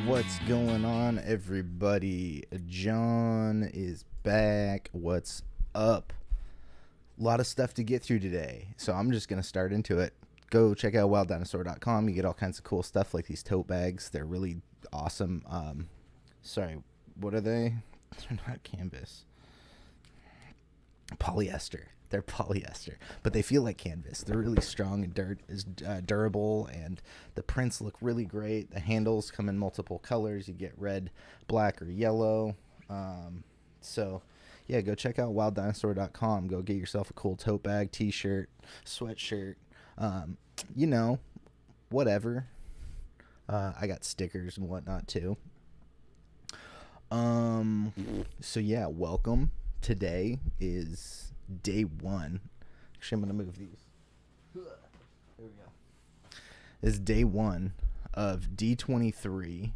What's going on, everybody? John is back. What's up? A lot of stuff to get through today, so I'm just going to start into it. Go check out wilddinosaur.com. You get all kinds of cool stuff like these tote bags. They're really awesome. Sorry, what are they? They're not canvas. Polyester. They're polyester, but they feel like canvas. They're really strong and durable, and the prints look really great. The handles come in multiple colors. You get red, black, or yellow. So, yeah, go check out wilddinosaur.com. Go get yourself a cool tote bag, t-shirt, sweatshirt, whatever. I got stickers and whatnot, too. So, yeah, welcome. Today is day one. Actually, I'm going to move these. There we go. This is day one of D23.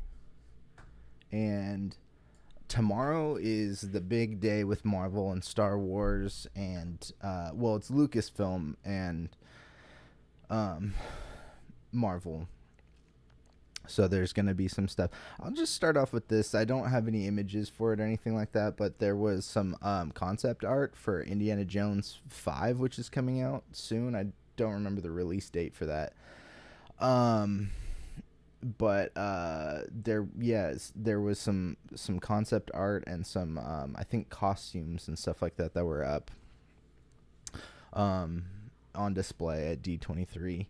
And tomorrow is the big day with Marvel and Star Wars. And, it's Lucasfilm and Marvel. So there's going to be some stuff. I'll just start off with this. I don't have any images for it or anything like that, but there was some concept art for Indiana Jones 5, which is coming out soon. I don't remember the release date for that. There was some concept art and some, I think, costumes and stuff like that were up on display at D23.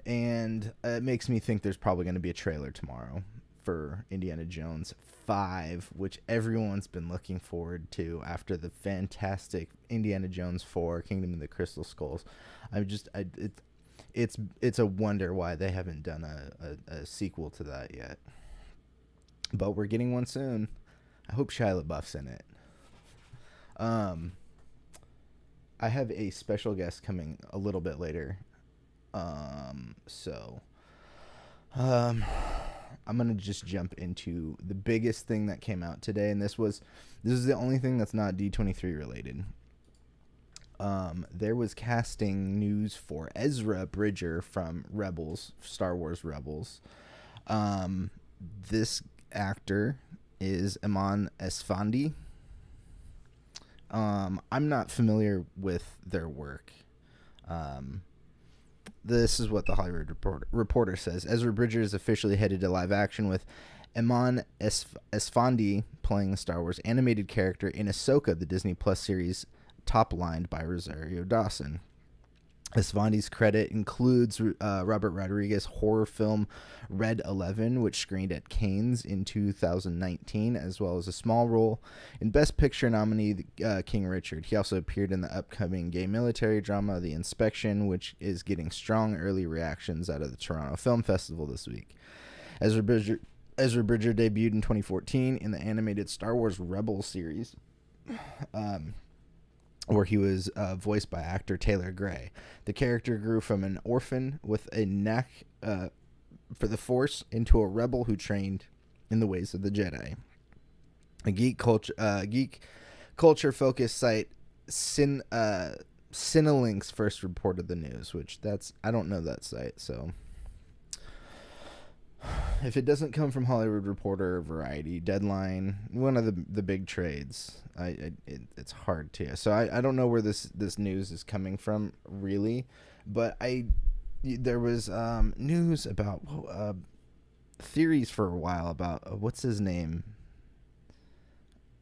And it makes me think there's probably going to be a trailer tomorrow for Indiana Jones 5, which everyone's been looking forward to after the fantastic Indiana Jones 4, Kingdom of the Crystal Skulls. It's a wonder why they haven't done a sequel to that yet. But we're getting one soon. I hope Shia LaBeouf's in it. I have a special guest coming a little bit later. I'm gonna just jump into the biggest thing that came out today, and this is the only thing that's not D23 related. There was casting news for Ezra Bridger from Rebels, Star Wars Rebels. This actor is Eman Esfandi. I'm not familiar with their work. This is what the Hollywood Reporter says. Ezra Bridger is officially headed to live action, with Eman Esfandi playing the Star Wars animated character in Ahsoka, the Disney Plus series top-lined by Rosario Dawson. Esfandi's credit includes Robert Rodriguez's horror film Red 11, which screened at Cannes in 2019, as well as a small role in Best Picture nominee King Richard. He also appeared in the upcoming gay military drama The Inspection, which is getting strong early reactions out of the Toronto Film Festival this week. Ezra Bridger debuted in 2014 in the animated Star Wars Rebels series, where he was voiced by actor Taylor Gray. The character grew from an orphan with a knack for the Force into a rebel who trained in the ways of the Jedi. A geek culture-focused site, Cinelinx first reported the news, I don't know that site, so if it doesn't come from Hollywood Reporter or Variety, Deadline, one of the big trades, it's hard to. So I don't know where this news is coming from, really, but there was news about theories for a while about what's his name.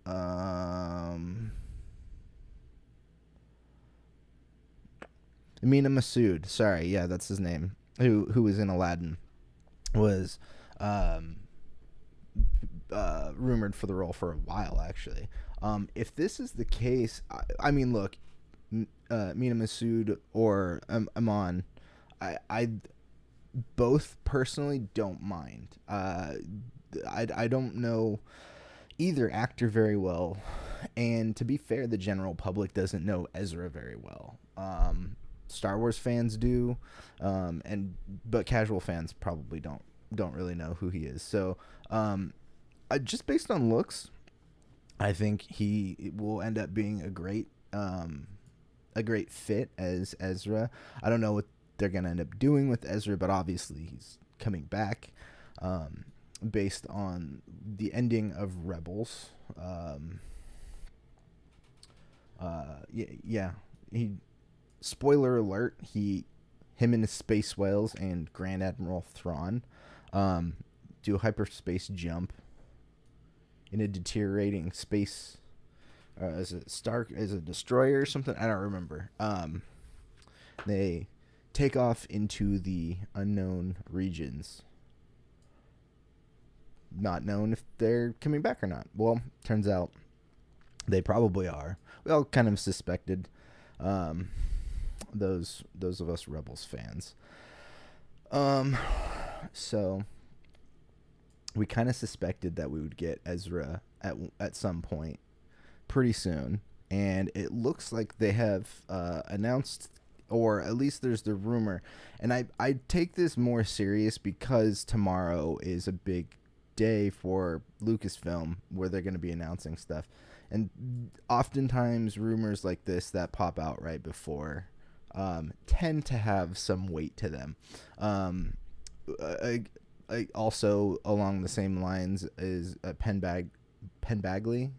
Amina Masood. Sorry, yeah, that's his name. Who was in Aladdin. Was rumored for the role for a while, actually. If this is the case, I mean, look, Mina Masood or Eman, I both personally don't mind. I don't know either actor very well, and to be fair, the general public doesn't know Ezra very well. Star Wars fans do, but casual fans probably don't really know who he is. So, just based on looks, I think he will end up being a great fit as Ezra. I don't know what they're gonna end up doing with Ezra, but obviously he's coming back. based on the ending of Rebels. Yeah. He spoiler alert. Him and his space whales and Grand Admiral Thrawn do a hyperspace jump in a deteriorating space. As a destroyer or something? I don't remember. They take off into the unknown regions. Not known if they're coming back or not. Well, turns out they probably are. We all kind of suspected. Those of us Rebels fans. So we kind of suspected that we would get Ezra at some point pretty soon, and it looks like they have announced, or at least there's the rumor, and I take this more serious because tomorrow is a big day for Lucasfilm where they're going to be announcing stuff, and oftentimes rumors like this that pop out right before tend to have some weight to them. I also along the same lines is Penn Bagley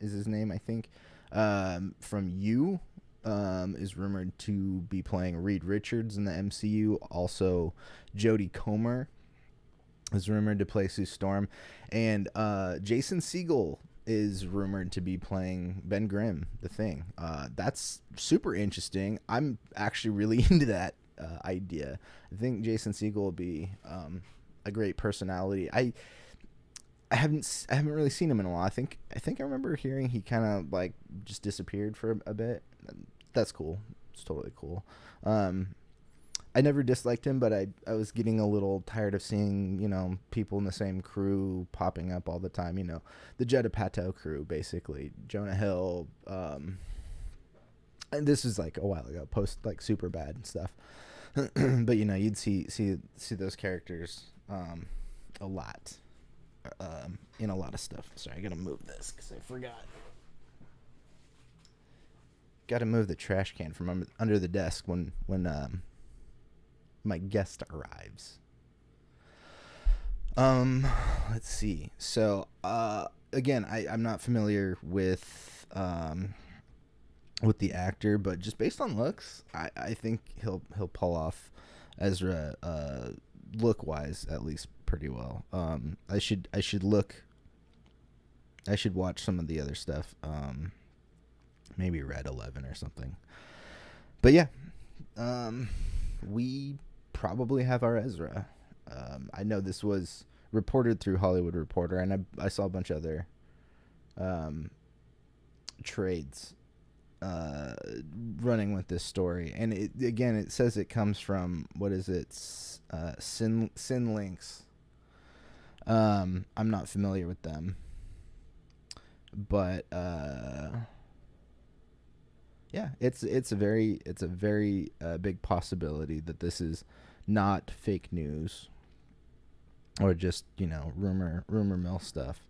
is his name, I think, from You, is rumored to be playing Reed Richards in the MCU. Also, Jodie Comer is rumored to play Sue Storm, and Jason Segel is rumored to be playing Ben Grimm, the Thing. That's super interesting. I'm actually really into that idea. I think Jason Segel will be a great personality. I haven't really seen him in a while. I think I remember hearing he kind of like just disappeared for a bit. That's cool. It's totally cool. I never disliked him, but I was getting a little tired of seeing, people in the same crew popping up all the time. The Jeddah Pato crew, basically. Jonah Hill. And this is like a while ago, post like Superbad and stuff. But you'd see those characters a lot. In a lot of stuff. Sorry, I gotta move this because I forgot. Gotta move the trash can from under the desk when my guest arrives. Let's see. So again, I'm not familiar with the actor, but just based on looks, I think he'll pull off Ezra look wise at least pretty well. I should watch some of the other stuff. Maybe Red 11 or something. But yeah, we probably have our Ezra. I know this was reported through Hollywood Reporter, and I saw a bunch of other trades running with this story. And it says it comes from, what is it? Sin Links. I'm not familiar with them, but yeah, it's a very big possibility that this is not fake news or just rumor mill stuff.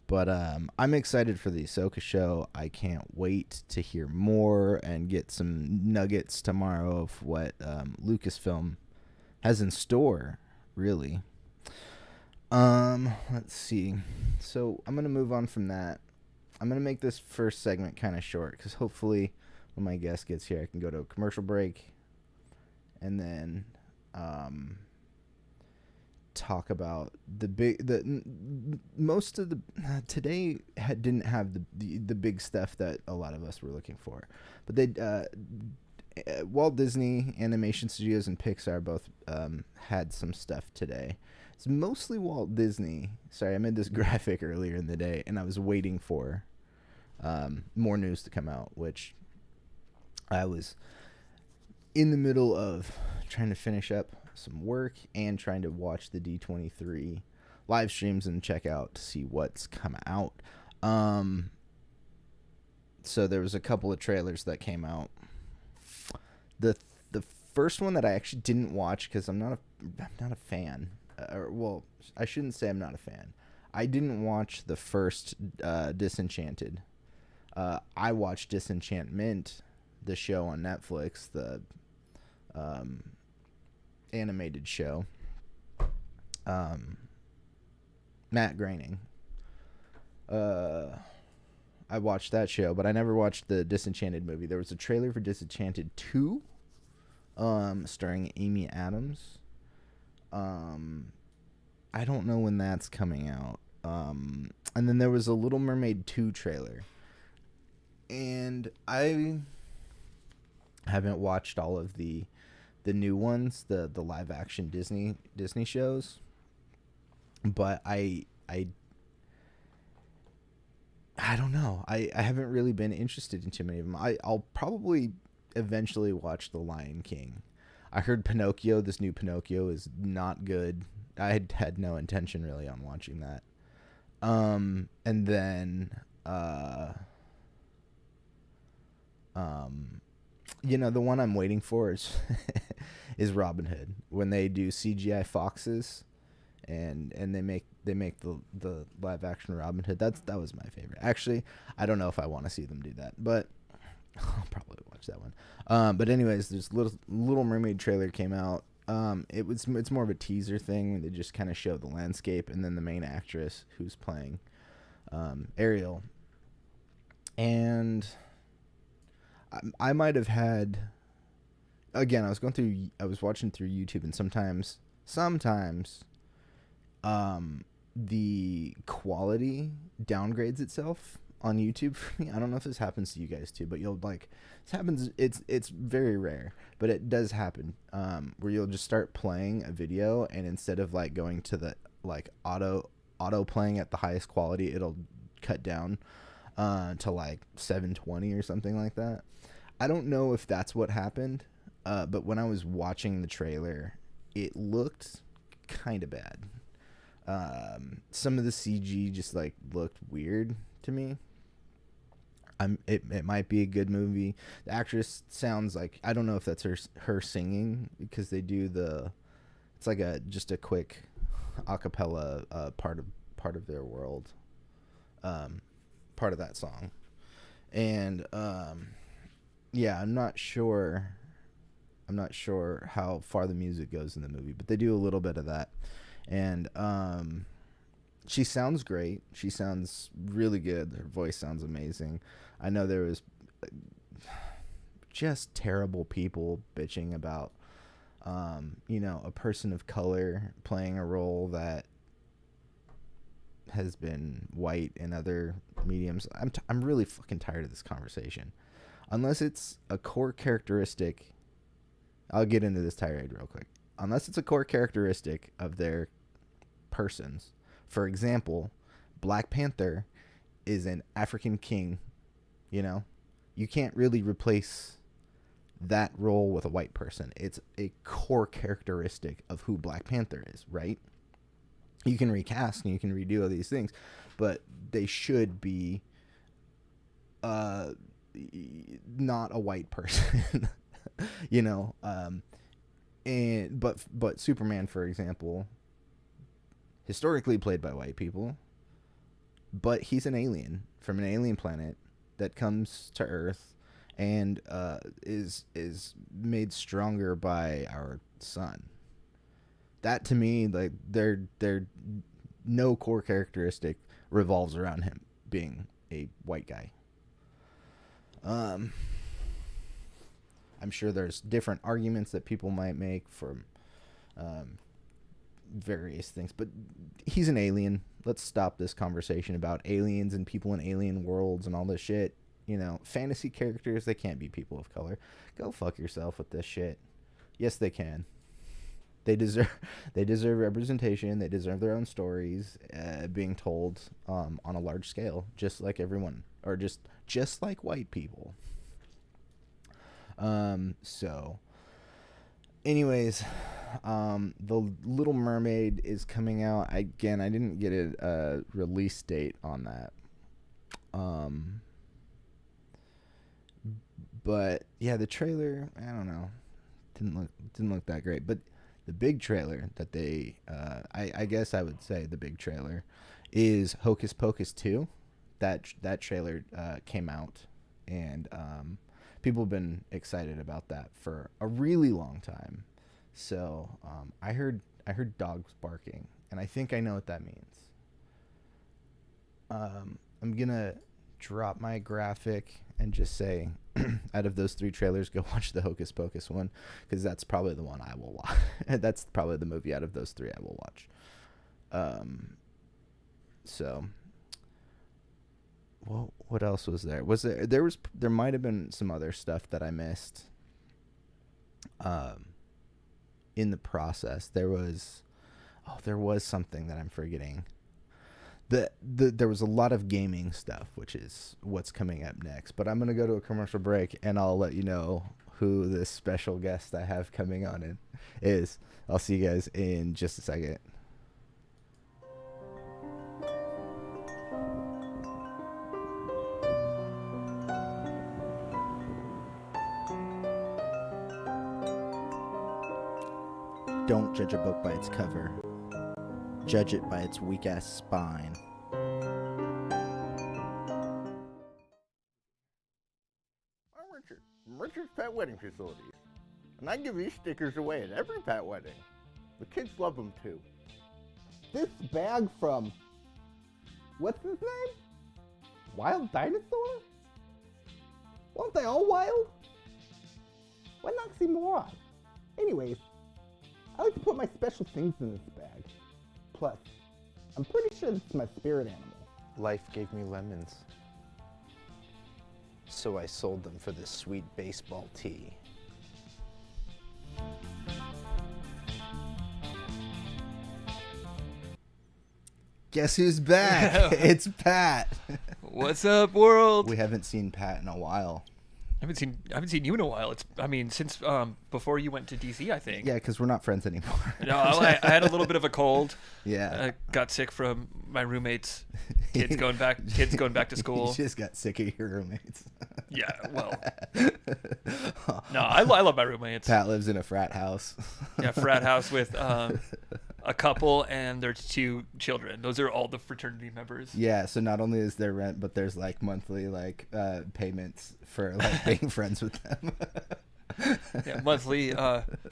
But I'm excited for the Ahsoka show. I can't wait to hear more and get some nuggets tomorrow of what Lucasfilm has in store, really. Let's see. So I'm going to move on from that. I'm going to make this first segment kind of short because hopefully when my guest gets here, I can go to a commercial break and then talk about most of the today didn't have the big stuff that a lot of us were looking for, but they Walt Disney Animation Studios and Pixar both had some stuff today. It's mostly Walt Disney. Sorry, I made this graphic earlier in the day and I was waiting for more news to come out, which I was in the middle of trying to finish up some work and trying to watch the D23 live streams and check out to see what's come out. So there was a couple of trailers that came out. The first one that I actually didn't watch because I'm not a fan. Well, I shouldn't say I'm not a fan. I didn't watch the first Disenchanted. I watched Disenchantment, the show on Netflix, the animated show. Matt Groening. I watched that show, but I never watched the Disenchanted movie. There was a trailer for Disenchanted 2, starring Amy Adams. I don't know when that's coming out. And then there was a Little Mermaid 2 trailer. And I haven't watched all of the new ones, the live action Disney shows. But I don't know. I haven't really been interested in too many of them. I'll probably eventually watch The Lion King. I heard Pinocchio, this new Pinocchio, is not good. I had no intention really on watching that. And then, the one I'm waiting for is is Robin Hood. When they do CGI foxes, and they make the live action Robin Hood. That was my favorite. Actually, I don't know if I want to see them do that, but I'll probably watch that one. But anyways, this Little Mermaid trailer came out. It's more of a teaser thing. They just kind of show the landscape and then the main actress who's playing Ariel. And I might have had, again, I was watching through YouTube, and sometimes the quality downgrades itself on YouTube for me. I don't know if this happens to you guys too, but this happens. It's very rare, but it does happen. Where you'll just start playing a video, and instead of going to the auto playing at the highest quality, it'll cut down to 720 or something like that. I don't know if that's what happened, but when I was watching the trailer, it looked kind of bad. Some of the CG just looked weird to me. It might be a good movie. The actress sounds like, I don't know if that's her singing, because they do it's just a quick acapella part of their world, part of that song. And yeah, I'm not sure how far the music goes in the movie, but they do a little bit of that. And she sounds great. She sounds really good. Her voice sounds amazing. I know there was just terrible people bitching about a person of color playing a role that has been white in other mediums. I'm really fucking tired of this conversation. Unless it's a core characteristic, I'll get into this tirade real quick. Unless it's a core characteristic of their persons. For example, Black Panther is an African king. You can't really replace that role with a white person. It's a core characteristic of who Black Panther is, right? You can recast and you can redo all these things, but they should be not a white person. But Superman, for example, historically played by white people, but he's an alien from an alien planet that comes to Earth and is made stronger by our sun. That, to me, their no core characteristic revolves around him being a white guy. I'm sure there's different arguments that people might make for various things, but he's an alien. Let's stop this conversation about aliens and people in alien worlds and all this shit. Fantasy characters, they can't be people of color. Go fuck yourself with this shit. Yes, they can. They deserve representation. They deserve their own stories being told on a large scale, just like everyone, or just like white people. So anyways, the Little Mermaid is coming out. Again, I didn't get a release date on that. But yeah, the trailer, I don't know, didn't look that great. But the big trailer that they, I guess I would say the big trailer, is Hocus Pocus 2. That trailer came out, and people have been excited about that for a really long time. So I heard dogs barking, and I think I know what that means. I'm gonna drop my graphic and just say, out of those 3 trailers, go watch the Hocus Pocus one, because that's probably the one I will watch. That's probably the movie out of those 3 I will watch. So, well, what else was there? There might have been some other stuff that I missed. In the process, there was something that I'm forgetting. There was a lot of gaming stuff, which is what's coming up next. But I'm gonna go to a commercial break, and I'll let you know who this special guest I have coming on is. I'll see you guys in just a second. Don't judge a book by its cover. Judge it by its weak-ass spine. I'm Richard from Richard's Pet Wedding Facilities, and I give these stickers away at every pet wedding. The kids love them too. This bag from... what's his name? Wild Dinosaur? Weren't they all wild? What an oxymoron. Anyways, I like to put my special things in this bag. Plus, I'm pretty sure this is my spirit animal. Life gave me lemons, so I sold them for this sweet baseball tee. Guess who's back? It's Pat. What's up, world? We haven't seen Pat in a while. I haven't seen you in a while. Since before you went to DC, I think. Yeah, because we're not friends anymore. No, I had a little bit of a cold. Yeah. I got sick from my roommates. Kids going back to school. You just got sick of your roommates. Yeah, well. No, I love my roommates. Pat lives in a frat house. Yeah, frat house with a couple and their 2 children. Those are all the fraternity members. Yeah, so not only is there rent, but there's like monthly payments for like being friends with them. Yeah, monthly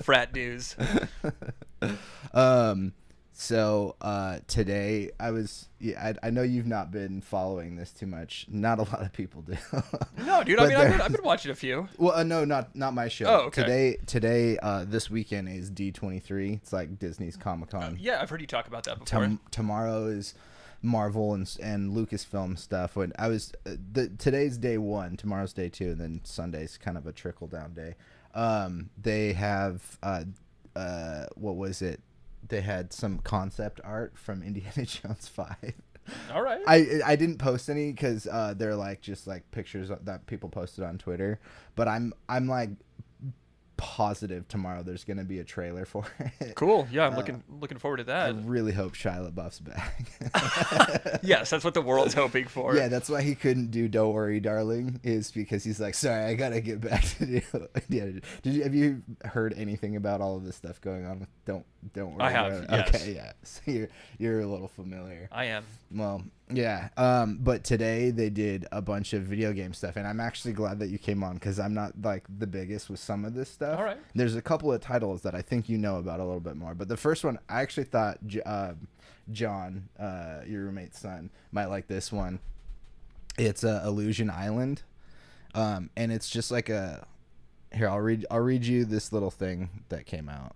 frat dues. So today I know you've not been following this too much. Not a lot of people do. No, dude. I've been watching a few. Well, no, not my show. Oh, okay. Today, this weekend is D23. It's like Disney's Comic-Con. Yeah, I've heard you talk about that before. Tomorrow is Marvel and Lucasfilm stuff. When I was today's day 1, tomorrow's day 2, and then Sunday's kind of a trickle down day. They have what was it? They had some concept art from Indiana Jones 5. All right. I didn't post any because they're like just like pictures that people posted on Twitter. But I'm like positive tomorrow there's gonna be a trailer for it. Cool. Yeah, I'm looking forward to that. I really hope Shia LaBeouf's back. Yes, that's what the world's hoping for. Yeah, that's why he couldn't do "Don't Worry, Darling," is because he's like, sorry, I gotta get back to do. Yeah. Have you heard anything about all of this stuff going on with Don't Worry? I have. Darling? Yes. Okay, yeah. So you're a little familiar. I am. Well, yeah. But today they did a bunch of video game stuff, and I'm actually glad that you came on because I'm not like the biggest with some of this stuff. All right. There's a couple of titles that I think you know about a little bit more, but the first one I actually thought Jon, your roommate's son, might like this one. It's Illusion Island, and it's just like a. Here, I'll read you this little thing that came out.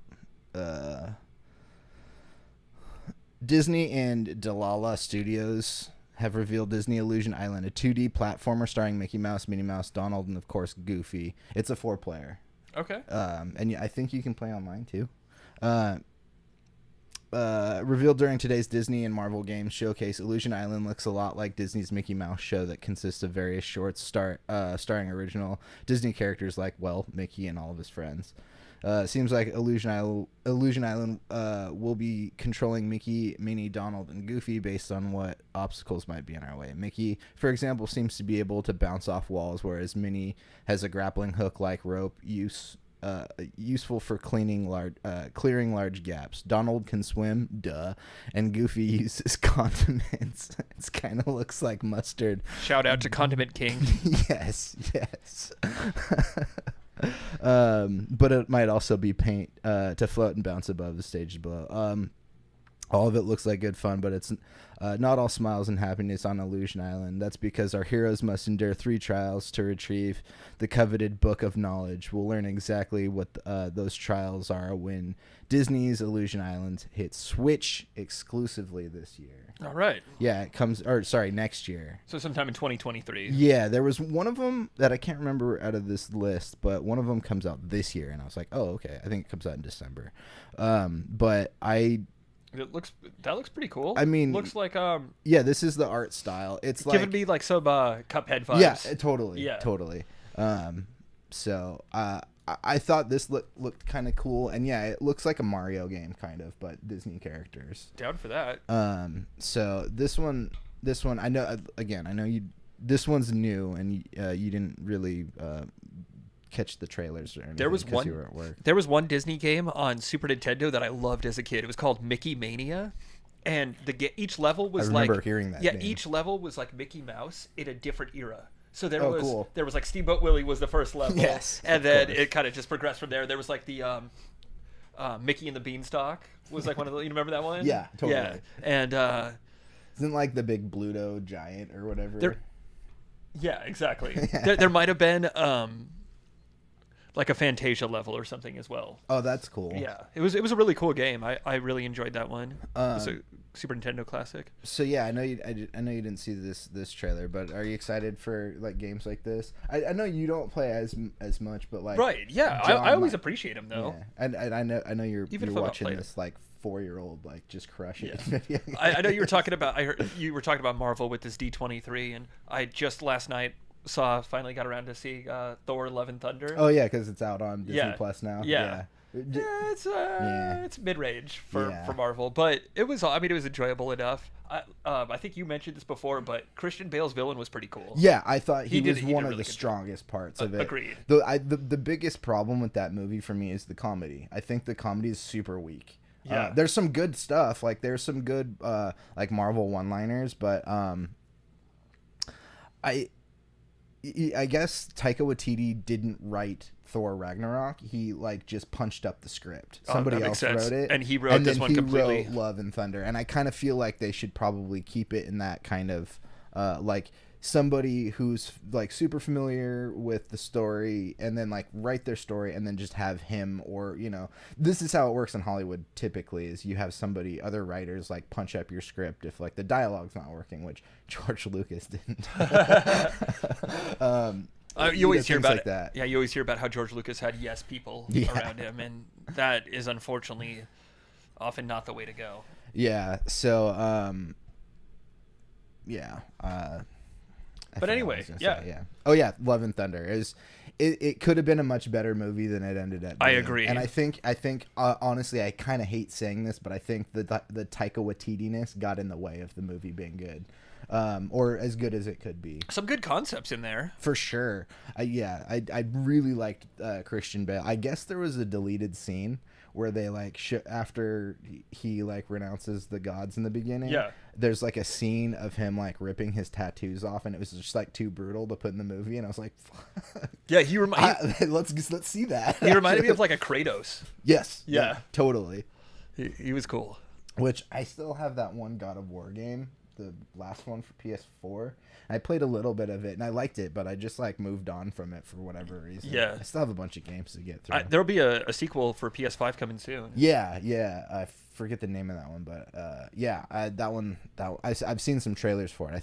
Disney and Dlala Studios have revealed Disney Illusion Island, a 2D platformer starring Mickey Mouse, Minnie Mouse, Donald, and of course Goofy. It's a 4-player. Okay. And I think you can play online too. Revealed during today's Disney and Marvel Games showcase, Illusion Island looks a lot like Disney's Mickey Mouse show that consists of various shorts starring original Disney characters like, well, Mickey and all of his friends. Seems like Illusion Island will be controlling Mickey, Minnie, Donald, and Goofy based on what obstacles might be in our way. Mickey, for example, seems to be able to bounce off walls, whereas Minnie has a grappling hook-like rope useful for clearing large gaps. Donald can swim, duh, and Goofy uses condiments. It kind of looks like mustard. Shout out to Condiment King. Yes. But it might also be paint to float and bounce above the stage below. All of it looks like good fun, but it's not all smiles and happiness on Illusion Island. That's because our heroes must endure 3 trials to retrieve the coveted Book of Knowledge. We'll learn exactly what those trials are when Disney's Illusion Island hits Switch exclusively this year. All right. Yeah, it comes, next year. So sometime in 2023. Yeah, there was one of them that I can't remember out of this list, but one of them comes out this year, and I was like, oh, okay. I think it comes out in December. But That looks pretty cool. I mean, looks like yeah, this is the art style. It's like giving me like some Cuphead vibes. yeah, totally, Yeah. totally. So I thought this looked kind of cool, and yeah, it looks like a Mario game kind of, but Disney characters. Down for that. So this one, I know you. This one's new, and you didn't really catch the trailers or anything. There was you were at work. There was one Disney game on Super Nintendo that I loved as a kid. It was called Mickey Mania, and each level was I remember hearing that. Yeah, name. each level was like Mickey Mouse in a different era. So there cool. there was like Steamboat Willie was the first level, Yes, and then it kind of just progressed from there. There was like the Mickey and the Beanstalk was like one of the. You remember that one? Yeah, totally. Yeah, and isn't like the big Bluto giant or whatever? Yeah, exactly. There might have been like a Fantasia level or something as well. Oh, that's cool. Yeah, it was a really cool game. I really enjoyed that one. It was a Super Nintendo classic. So yeah, I know you didn't see this trailer, but are you excited for like games like this? I know you don't play as much, but like Right, yeah, John I always appreciate them though. Yeah. And I know you're Even if I'm not watching playing this like 4-year-old like just crush it. Yeah. I know you were talking about. I heard you were talking about Marvel with this D23, and I just last night finally got around to see Thor: Love and Thunder. Oh yeah, because it's out on Disney Plus now. Yeah. It's mid-range for Marvel, but it was enjoyable enough. I think you mentioned this before, but Christian Bale's villain was pretty cool. Yeah, I thought he was one of really the strongest parts of it. Agreed. The biggest problem with that movie for me is the comedy. I think the comedy is super weak. Yeah. There's some good stuff, like there's some good like Marvel one-liners, but I guess Taika Waititi didn't write Thor Ragnarok. He like just punched up the script. Somebody else wrote it, and he wrote this one completely. Wrote Love and Thunder, and I kind of feel like they should probably keep it in that kind of like somebody who's like super familiar with the story, and then like write their story, and then just have him, or this is how it works in Hollywood typically, is you have other writers like punch up your script if like the dialogue's not working, which George Lucas didn't. You always hear about like that. Yeah, you always hear about how George Lucas had yes people around him, and that is unfortunately often not the way to go. Yeah. So but anyway, yeah. Oh yeah, Love and Thunder it could have been a much better movie than it ended up being. I agree. And I think honestly, I kind of hate saying this, but I think the Taika Waititi-ness got in the way of the movie being good. Or as good as it could be. Some good concepts in there. For sure. I really liked Christian Bale. I guess there was a deleted scene where they like after he like renounces the gods in the beginning. Yeah. There's like a scene of him like ripping his tattoos off, and it was just like too brutal to put in the movie, and I was like, fuck. Yeah, let's see that. He reminded me of like a Kratos. Yes. Yeah. Totally. He was cool. Which I still have that one God of War game, the last one for PS4. I played a little bit of it and I liked it, but I just like moved on from it for whatever reason. Yeah, I still have a bunch of games to get through. There'll be a sequel for PS5 coming soon. Yeah. I forget the name of that one, but that one I've seen some trailers for it. I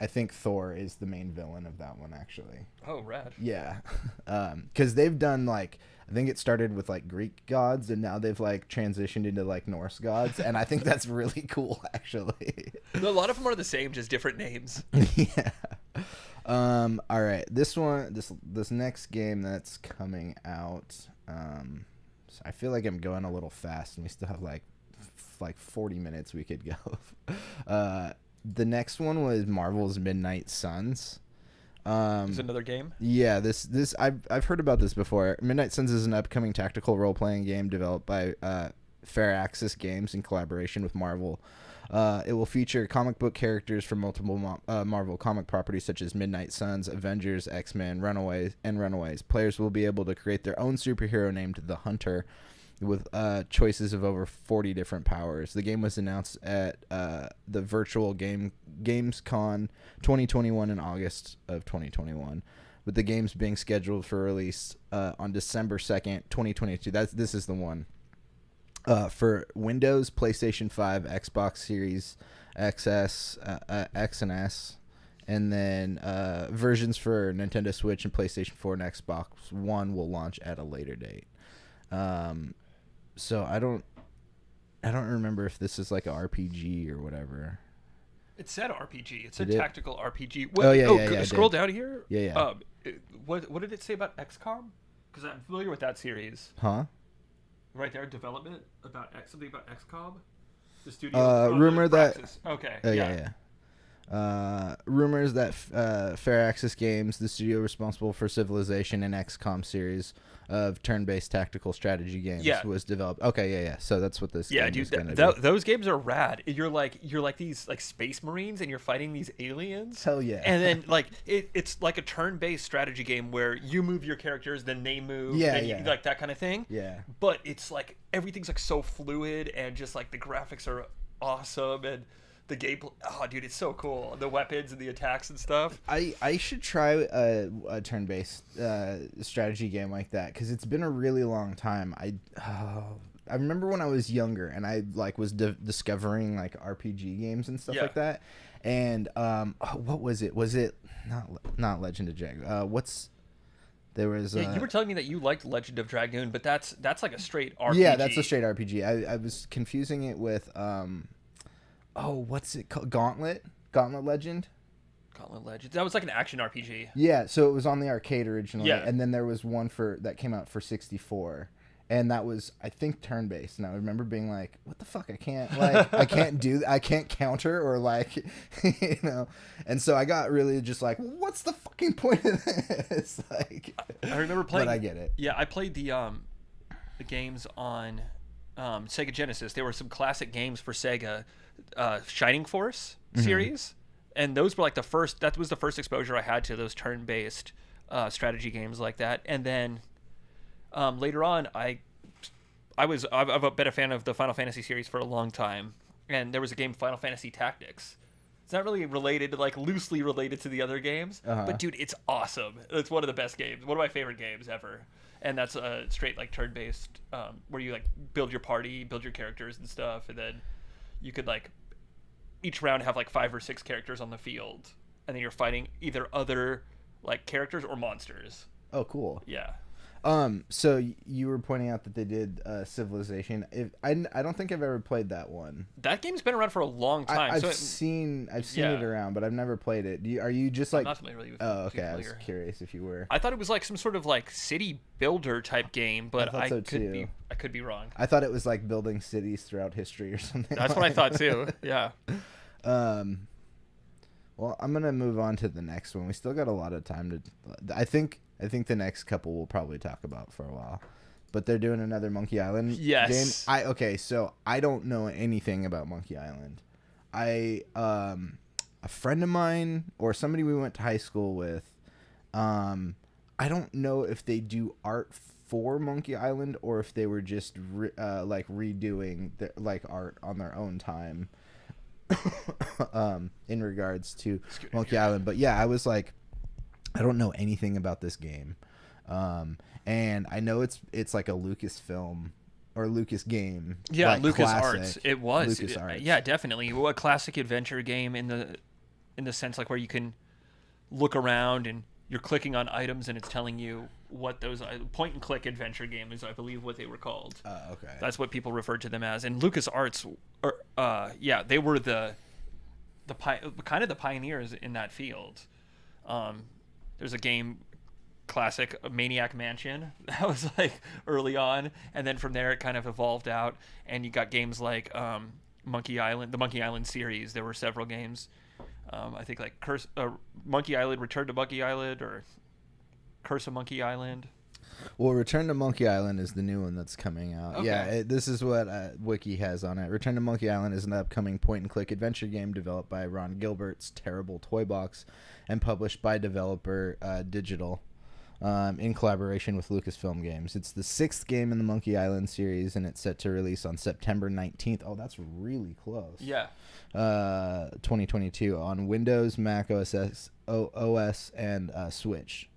think Thor is the main villain of that one actually. Oh, rad. Yeah, because they've done like, I think it started with like Greek gods, and now they've like transitioned into like Norse gods, and I think that's really cool actually. A lot of them are the same, just different names. Yeah. All right. This next game that's coming out. So I feel like I'm going a little fast, and we still have like 40 minutes we could go. The next one was Marvel's Midnight Suns. Is another game? Yeah, this I've heard about this before. Midnight Suns is an upcoming tactical role-playing game developed by Fair Access Games in collaboration with Marvel. It will feature comic book characters from multiple Marvel comic properties such as Midnight Suns, Avengers, X-Men, Runaways. Players will be able to create their own superhero named the Hunter with choices of over 40 different powers. The game was announced at the virtual Gamescom 2021 in August of 2021, with the games being scheduled for release on December 2nd, 2022. This is the one. For Windows, PlayStation 5, Xbox Series XS, X and S, and then versions for Nintendo Switch and PlayStation 4 and Xbox One will launch at a later date. So I don't remember if this is like an RPG or whatever. It said RPG. It said tactical RPG. Scroll down here. Yeah. What did it say about XCOM? Because I'm familiar with that series. Huh? Right there, development about something about XCOM. The studio. Rumor that. Okay. Yeah. Rumors that Firaxis Games, the studio responsible for Civilization and XCOM series of turn-based tactical strategy games, was developed. Okay, yeah. So that's what this game is going to do. Those games are rad. You're like these like space marines and you're fighting these aliens. Hell yeah. And then like it's like a turn-based strategy game where you move your characters, then they move, like that kind of thing. Yeah. But it's like everything's like so fluid and just like the graphics are awesome and the gameplay, oh dude, it's so cool. The weapons and the attacks and stuff. I should try a turn-based strategy game like that, because it's been a really long time. I remember when I was younger and I like was discovering like RPG games and stuff like that. And what was it? Was it not Legend of Dragoon? There was you were telling me that you liked Legend of Dragoon, but that's like a straight RPG. Yeah, that's a straight RPG. I was confusing it with what's it called? Gauntlet Legend. That was like an action RPG. Yeah, so it was on the arcade originally, and then there was one that came out for 64, and that was, I think, turn-based. And I remember being like, "What the fuck? I can't I can't counter or like, you know." And so I got really just like, "What's the fucking point of this?" Like, I remember playing. But I get it. Yeah, I played the games on Sega Genesis. There were some classic games for Sega. Shining Force series, and those were like that was the first exposure I had to those turn-based strategy games like that. And then later on I've been a fan of the Final Fantasy series for a long time, and there was a game, Final Fantasy Tactics. It's not really related, like loosely related to the other games, but dude, it's awesome. It's one of the best games, one of my favorite games ever. And that's a straight like turn-based where you like build your party, build your characters and stuff, and then you could like each round have like 5 or 6 characters on the field, and then you're fighting either other like characters or monsters. Oh, cool. Yeah. So you were pointing out that they did Civilization. I don't think I've ever played that one. That game's been around for a long time. I've seen it around, but I've never played it. Are you just like? I'm not familiar with it. Oh, okay. I was curious if you were. I thought it was like some sort of like city builder type game, but I could be wrong. I thought it was like building cities throughout history or something. That's what I thought too. Yeah. Well, I'm gonna move on to the next one. We still got a lot of time to. I think the next couple we'll probably talk about for a while, but they're doing another Monkey Island game. So I don't know anything about Monkey Island. A friend of mine or somebody we went to high school with, I don't know if they do art for Monkey Island or if they were just like redoing like art on their own time. In regards to Monkey Island, but yeah, I was like, I don't know anything about this game, and I know it's like a Lucasfilm or Lucas game. Yeah, like Lucas Arts. It was. Lucas Arts. Yeah, definitely a classic adventure game in the sense like where you can look around and you're clicking on items and it's telling you what those point and click adventure game is, I believe what they were called. Okay. That's what people referred to them as. And Lucas Arts, they were the kind of the pioneers in that field. There's a game, classic Maniac Mansion, that was like early on, and then from there it kind of evolved out, and you got games like Monkey Island, the Monkey Island series. There were several games. I think like Monkey Island, Return to Monkey Island, or Curse of Monkey Island. Well, Return to Monkey Island is the new one that's coming out. Okay. Yeah, this is what Wiki has on it. Return to Monkey Island is an upcoming point-and-click adventure game developed by Ron Gilbert's Terrible Toy Box and published by developer Digital. in collaboration with Lucasfilm Games. It's the 6th game in the Monkey Island series, and it's set to release on September 19th. Oh, that's really close. Yeah. 2022 on Windows, Mac OS, and Switch.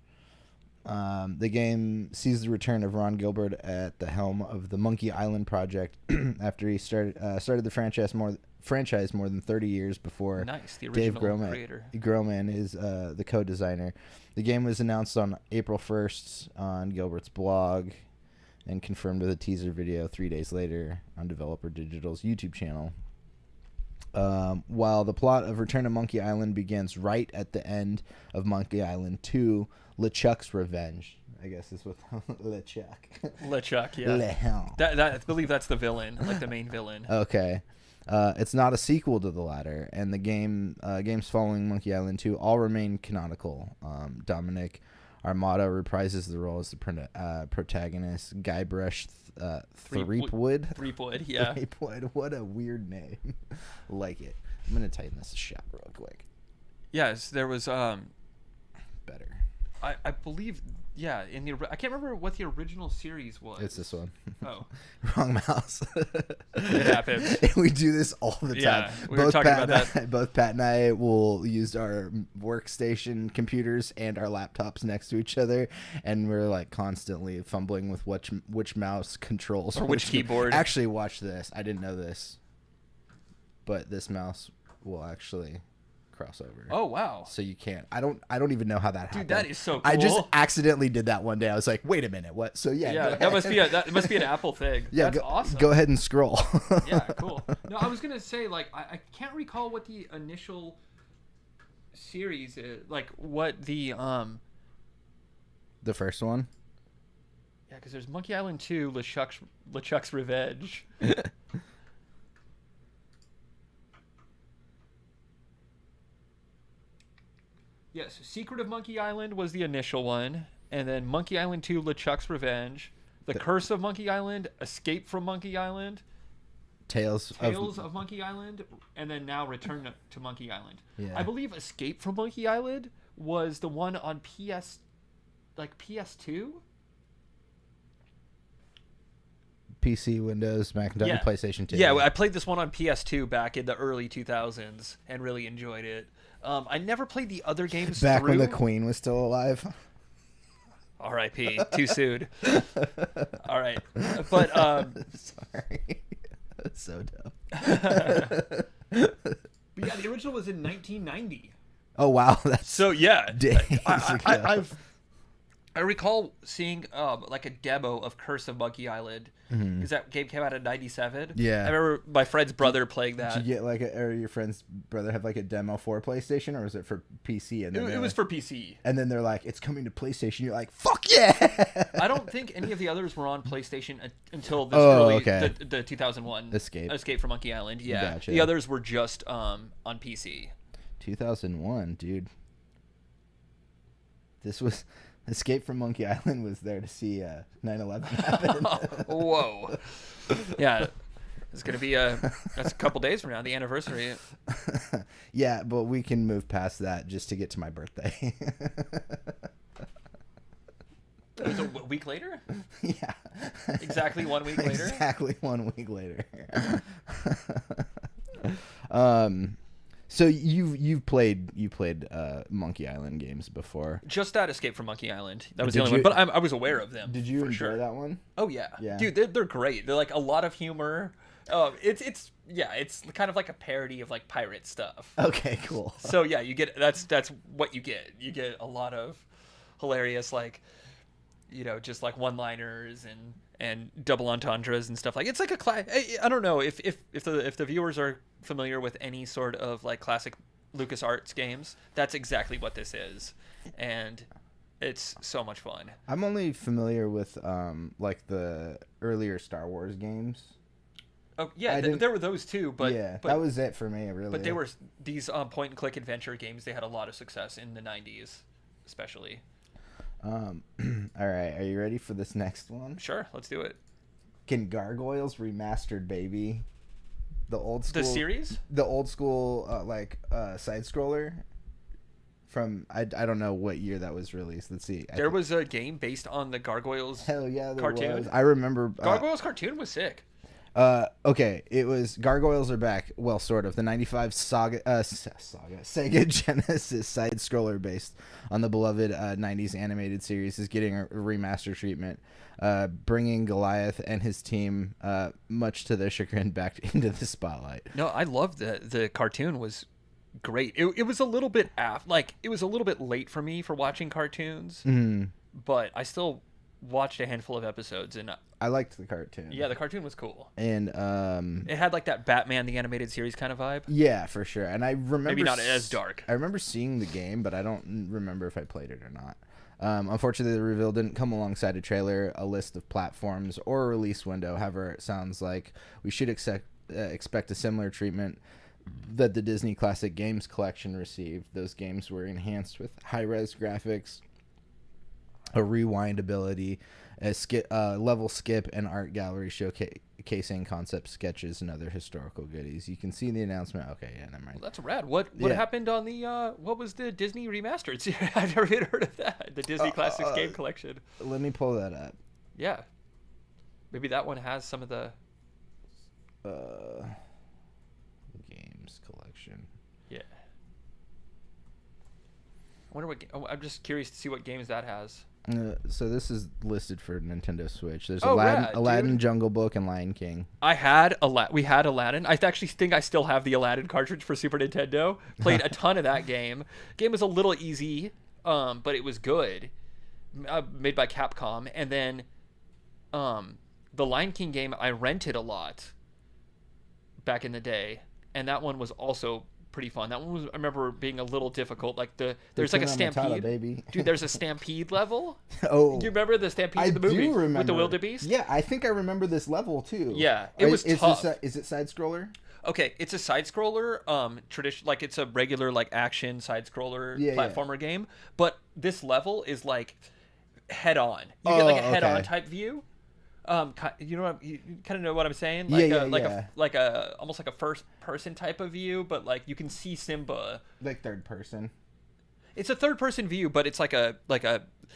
The game sees the return of Ron Gilbert at the helm of the Monkey Island project after he started the franchise more than 30 years before. Nice, the Dave original creator. Groman is the co-designer. The game was announced on April 1st on Gilbert's blog and confirmed with a teaser video 3 days later on Developer Digital's YouTube channel. While the plot of Return to Monkey Island begins right at the end of Monkey Island 2, LeChuck's Revenge. I guess is what LeChuck. LeChuck, yeah. I believe that's the villain, like the main villain. Okay. It's not a sequel to the latter, and the games following Monkey Island 2 all remain canonical. Dominic Armato reprises the role as the protagonist. Guybrush Threepwood. Threepwood, yeah. Threepwood, what a weird name. Like it. I'm gonna tighten this shot real quick. Yes, there was Better. I believe, yeah, in the I can't remember what the original series was. It's this one. Oh. Wrong mouse. It happens. We do this all the time. Yeah, we were talking about that. Both Pat and I will use our workstation computers and our laptops next to each other, and we're like constantly fumbling with which mouse controls or which keyboard. Actually, watch this. I didn't know this, but this mouse will actually crossover. Oh wow! So you can't. I don't even know how that happened. Dude, that is so cool. I just accidentally did that one day. I was like, wait a minute, what? So yeah. That must be an Apple thing. Yeah, that's awesome. Go ahead and scroll. Yeah, cool. No, I was gonna say like I can't recall what the initial series is, like what the first one. Yeah, because there's Monkey Island 2, LeChuck's Revenge. Yes, Secret of Monkey Island was the initial one, and then Monkey Island 2, LeChuck's Revenge, The Curse of Monkey Island, Escape from Monkey Island, Tales of Monkey Island, and then now Return to Monkey Island. Yeah. I believe Escape from Monkey Island was the one on PS2? PC, Windows, Macintosh, and PlayStation 2. Yeah, I played this one on PS2 back in the early 2000s and really enjoyed it. I never played the other games back through. when the Queen was still alive. R.I.P. Too soon. All right, but sorry, that's so dumb. But yeah, the original was in 1990. Oh wow, that's so yeah. Days I recall seeing like a demo of Curse of Monkey Island because that game came out in '97. Yeah, I remember my friend's brother playing that. Did you get like or your friend's brother have like a demo for PlayStation, or was it for PC? And then it was for PC. And then they're like, "It's coming to PlayStation." You're like, "Fuck yeah!" I don't think any of the others were on PlayStation until this early the 2001 Escape from Monkey Island. Yeah, gotcha. The others were just on PC. 2001, dude. This was. Escape from Monkey Island was there to see 9/11 happen. Whoa. Yeah. It's going to be that's a couple days from now, the anniversary. Yeah, but we can move past that just to get to my birthday. It was a week later? Yeah. Exactly 1 week later? Exactly 1 week later. So you played Monkey Island games before? Just that Escape from Monkey Island. That was the only one, but I was aware of them. Did you enjoy sure. that one? Oh yeah, dude, they're great. They're like a lot of humor. It's kind of like a parody of like pirate stuff. Okay, cool. So yeah, you get that's what you get. You get a lot of hilarious like, just like one-liners and double entendres and stuff like. It's like I don't know if the viewers are familiar with any sort of like classic LucasArts games, that's exactly what this is, and it's so much fun. I'm only familiar with like the earlier Star Wars games. Oh yeah, there were those too, but that was it for me, really. But they were these point and click adventure games. They had a lot of success in the 90s, especially. All right, are you ready for this next one? Sure, let's do it. Can Gargoyles Remastered, baby? The old school. The series? The old school side scroller. from I don't know what year that was released. Let's see. There was a game based on the Gargoyles Hell yeah, there cartoon. was. I remember Gargoyles cartoon was sick. Okay, it was Gargoyles Are Back. Well, sort of. The 95 Sega Genesis side-scroller based on the beloved 90s animated series is getting a remaster treatment, bringing Goliath and his team, much to their chagrin, back into the spotlight. No, I loved the cartoon was great. It was a little bit it was a little bit late for me for watching cartoons, but I still watched a handful of episodes, and I liked the cartoon. Yeah, the cartoon was cool. And it had like that Batman the Animated Series kind of vibe. Yeah, for sure. And I remember maybe not as dark. I remember seeing the game, but I don't remember if I played it or not. Unfortunately, the reveal didn't come alongside a trailer, a list of platforms, or a release window. However, it sounds like we should expect a similar treatment that the Disney Classic Games Collection received. Those games were enhanced with high-res graphics, a rewind ability, a level skip, and art gallery showcasing concept sketches and other historical goodies. You can see the announcement. Okay, yeah, never mind. Well, that's rad. What happened on the what was the Disney remastered series? I've never even heard of that. The Disney Classics Game Collection. Let me pull that up. Yeah, maybe that one has some of the games collection. Yeah. I wonder what. I'm just curious to see what games that has. So this is listed for Nintendo Switch. There's rad, Aladdin, Jungle Book, and Lion King. We had Aladdin. I actually think I still have the Aladdin cartridge for Super Nintendo. Played a ton of that game. Game was a little easy, but it was good. Made by Capcom. And then the Lion King game I rented a lot back in the day, and that one was also pretty fun. That one was, I remember, being a little difficult. Like there's like a stampede, baby. Dude. There's a stampede level. Oh, do you remember the stampede in the movie with the wildebeest? Yeah, I think I remember this level too. Yeah, it was tough. Is it side scroller? Okay, it's a side scroller. Tradition, like it's a regular like action side scroller platformer game. But this level is like head on. You get like a head on type view. You know, you kind of know what I'm saying, like a almost like a first person type of view, but like you can see Simba like third person. It's a third person view, but it's like a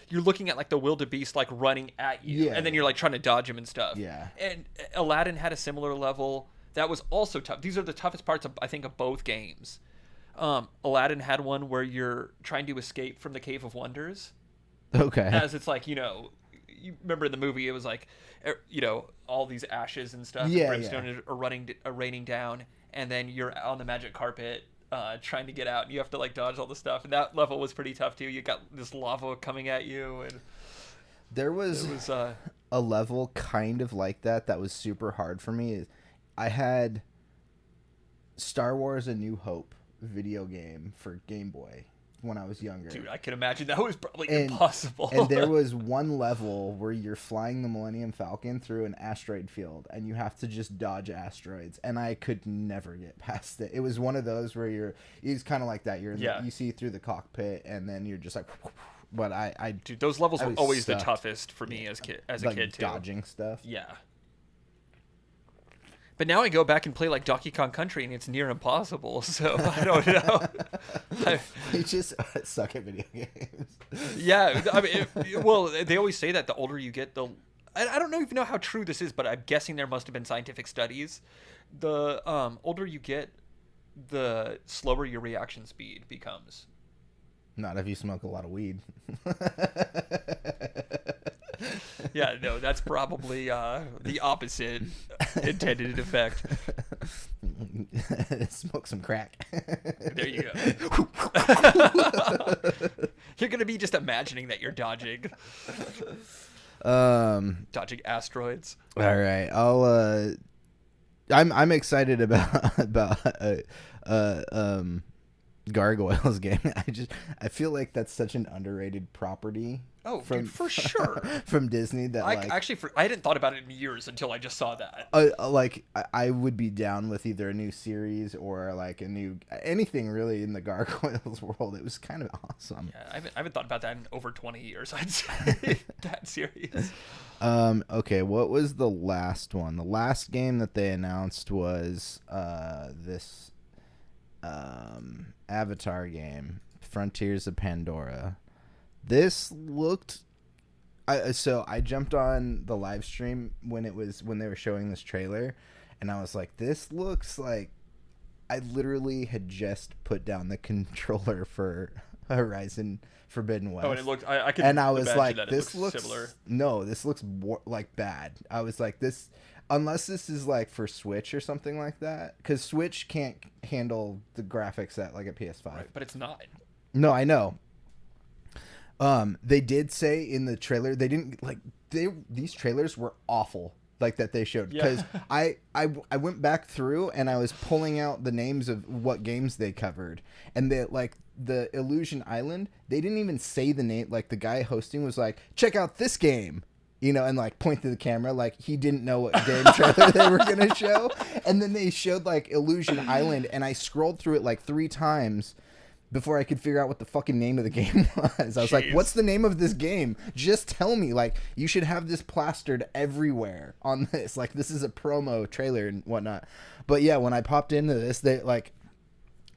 you're looking at like the wildebeest like running at you, and then you're like trying to dodge him and stuff. Yeah. And Aladdin had a similar level that was also tough. These are the toughest parts of, I think, of both games. Aladdin had one where you're trying to escape from the Cave of Wonders. Okay. As it's like, you know, you remember in the movie it was like, you know, all these ashes and stuff, and brimstone are raining down, and then you're on the magic carpet trying to get out, and you have to like dodge all the stuff, and that level was pretty tough too. You got this lava coming at you, and there was a level kind of like that was super hard for me. I had Star Wars A New Hope video game for Game Boy when I was younger. Dude, I can imagine that was probably impossible. And there was one level where you're flying the Millennium Falcon through an asteroid field, and you have to just dodge asteroids, and I could never get past it. It was one of those where it's kind of like that. You see through the cockpit, and then you're just like, but dude, those levels were always the toughest for me as a kid too. Dodging stuff. Yeah. But now I go back and play like Donkey Kong Country, and it's near impossible. So I don't know. You just suck at video games. Yeah, I mean, well, they always say that the older you get, I don't even know how true this is, but I'm guessing there must have been scientific studies. The older you get, the slower your reaction speed becomes. Not if you smoke a lot of weed. Yeah, no, that's probably the opposite intended effect. Smoke some crack. There you go. You're gonna be just imagining that you're dodging asteroids. All right, I'm excited about Gargoyles game. I feel like that's such an underrated property. Oh, dude, for sure. From Disney that I hadn't thought about it in years until I just saw that. I would be down with either a new series or like anything really in the Gargoyles world. It was kind of awesome. Yeah, I haven't thought about that in over 20 years. I'd say that series. Okay, what was the last one? The last game that they announced was this Avatar game, Frontiers of Pandora. This looked. So I jumped on the live stream when they were showing this trailer, and I was like, "This looks like." I literally had just put down the controller for Horizon Forbidden West. Oh, and it looked. I could. And I was imagine like, that "This looks similar." No, this looks like bad." I was like, "This, unless this is like for Switch or something like that, because Switch can't handle the graphics that like a PS5." Right, but it's not. No, I know. They did say in the trailer these trailers were awful, like that they showed, because I went back through and I was pulling out the names of what games they covered, and the Illusion Island, they didn't even say the name. Like the guy hosting was like, "Check out this game," and like point to the camera like he didn't know what game trailer they were gonna show, and then they showed like Illusion Island, and I scrolled through it like 3 times before I could figure out what the fucking name of the game was. I was like, what's the name of this game? Just tell me. Like, you should have this plastered everywhere on this. Like, this is a promo trailer and whatnot. But yeah, when I popped into this, they like,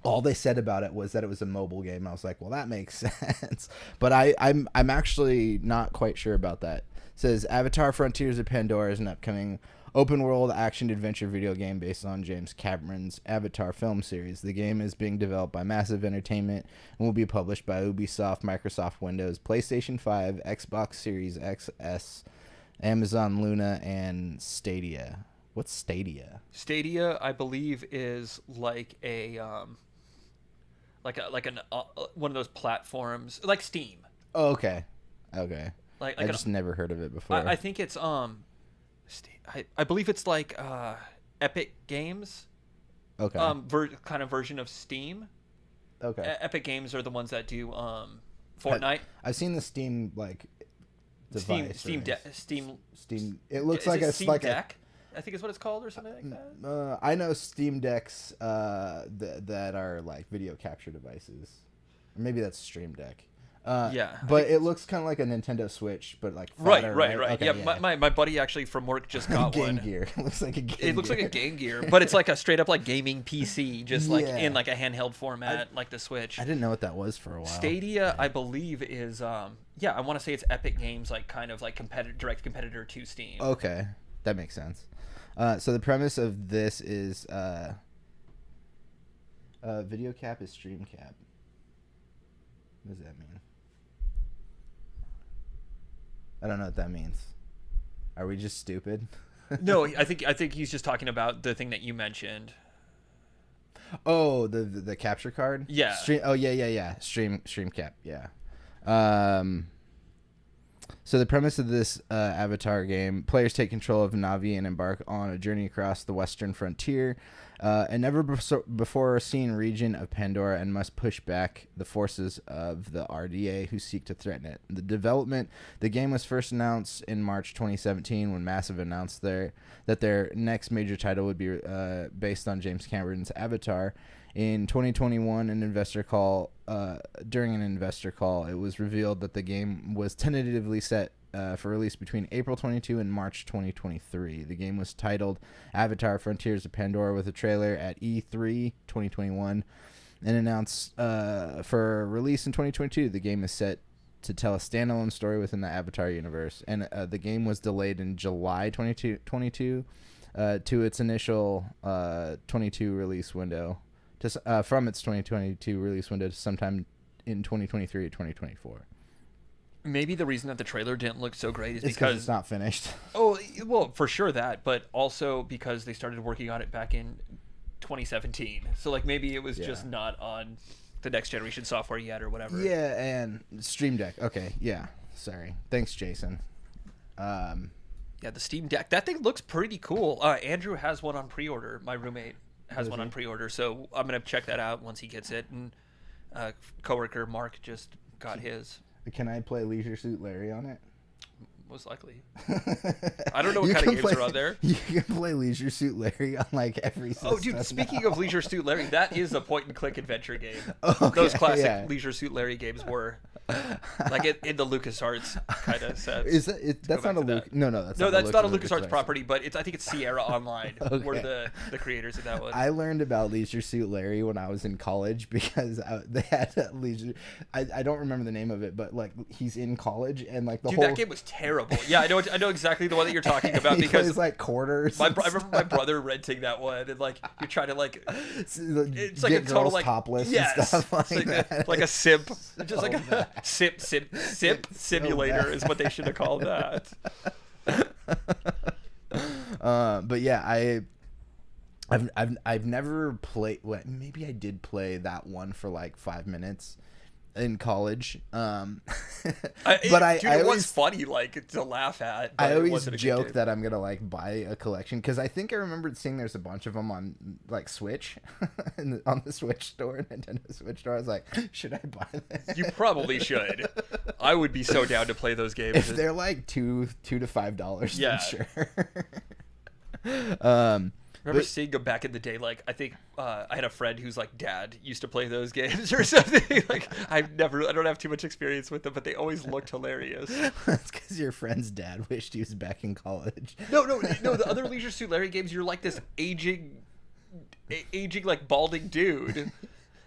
all they said about it was that it was a mobile game. I was like, well, that makes sense. But I'm actually not quite sure about that. It says Avatar Frontiers of Pandora is an upcoming open-world action-adventure video game based on James Cameron's Avatar film series. The game is being developed by Massive Entertainment and will be published by Ubisoft, Microsoft Windows, PlayStation 5, Xbox Series XS, Amazon Luna, and Stadia. What's Stadia? Stadia, I believe, is like a one of those platforms, like Steam. Oh, okay. Okay. Like I just never heard of it before. I think it's I believe it's like Epic Games. Okay. Kind of version of Steam. Okay. Epic Games are the ones that do Fortnite. I've seen the Steam like device. Steam. It looks like it a Steam Deck, I think is what it's called, or something like that. I know Steam Decks that are like video capture devices. Or maybe that's Stream Deck. Yeah, but it looks kind of like a Nintendo Switch, but like fatter, right. Okay, yeah, my buddy actually from work just got Game one. Gear. It looks like a Game Gear. It looks like a Game Gear, but it's like a straight up like gaming PC, just like in like a handheld format, like the Switch. I didn't know what that was for a while. Stadia, I believe, is I want to say it's Epic Games, like kind of like direct competitor to Steam. Okay, that makes sense. So the premise of this is video cap is stream cap. What does that mean? I don't know what that means. Are we just stupid? No, I think he's just talking about the thing that you mentioned. Oh, the capture card? Yeah. Yeah. Stream cap, yeah. So the premise of this Avatar game, players take control of Na'vi and embark on a journey across the western frontier, a never-before seen region of Pandora, and must push back the forces of the RDA who seek to threaten it. The game was first announced in March 2017 when Massive announced that their next major title would be based on James Cameron's Avatar. In 2021, during an investor call, it was revealed that the game was tentatively set for release between April 22 and March 2023. The game was titled Avatar Frontiers of Pandora with a trailer at E3 2021 and announced for release in 2022. The game is set to tell a standalone story within the Avatar universe, and the game was delayed in July 2022 to its initial 22 release window. From its 2022 release window to sometime in 2023 or 2024. Maybe the reason that the trailer didn't look so great is because because it's not finished. Oh, well, for sure that, but also because they started working on it back in 2017. So like maybe it was just not on the next generation software yet or whatever. Yeah, and Stream Deck. Okay, yeah. Sorry. Thanks, Jason. Yeah, the Steam Deck. That thing looks pretty cool. Andrew has one on pre-order. My roommate has one on pre-order, so I'm gonna check that out once he gets it. And coworker Mark just got his. Can I play Leisure Suit Larry on it? Most likely. I don't know what kind of games are on there. You can play Leisure Suit Larry on like every system. Oh, dude, speaking of Leisure Suit Larry, that is a point-and-click adventure game. Okay, those classic Leisure Suit Larry games were. Like in the LucasArts kind of sense. Is that that's not a Luke? No, that's no, that's not a LucasArts LucasArts property, but I think it's Sierra Online were Okay. the creators of that one. I learned about Leisure Suit Larry when I was in college because they had a Leisure. I don't remember the name of it, but like he's in college and like the Dude, whole. that game was terrible. Yeah, I know exactly the one that you're talking about he because plays like quarters. I remember my brother renting that one, and like you're trying to like it's like a get total girls like topless yes, and stuff like it's like that. like a simp, just like a bad. simp simulator is what they should have called that. But yeah, I've never played. Well, maybe I did play that one for like 5 minutes in college. But Dude, I it was always funny, like to laugh at. But I it always wasn't a good joke game. that I'm gonna like buy a collection because I think I remembered seeing there's a bunch of them on like Switch, on the Switch store, Nintendo Switch store. I was like, should I buy this? You probably should. I would be so down to play those games. If they're like $2 to $5, Yeah. then sure. Remember seeing them back in the day? Like, I think I had a friend whose like dad used to play those games or something. Like, I don't have too much experience with them, but they always looked hilarious. That's because your friend's dad wished he was back in college. No. The other Leisure Suit Larry games, you're like this aging like balding dude,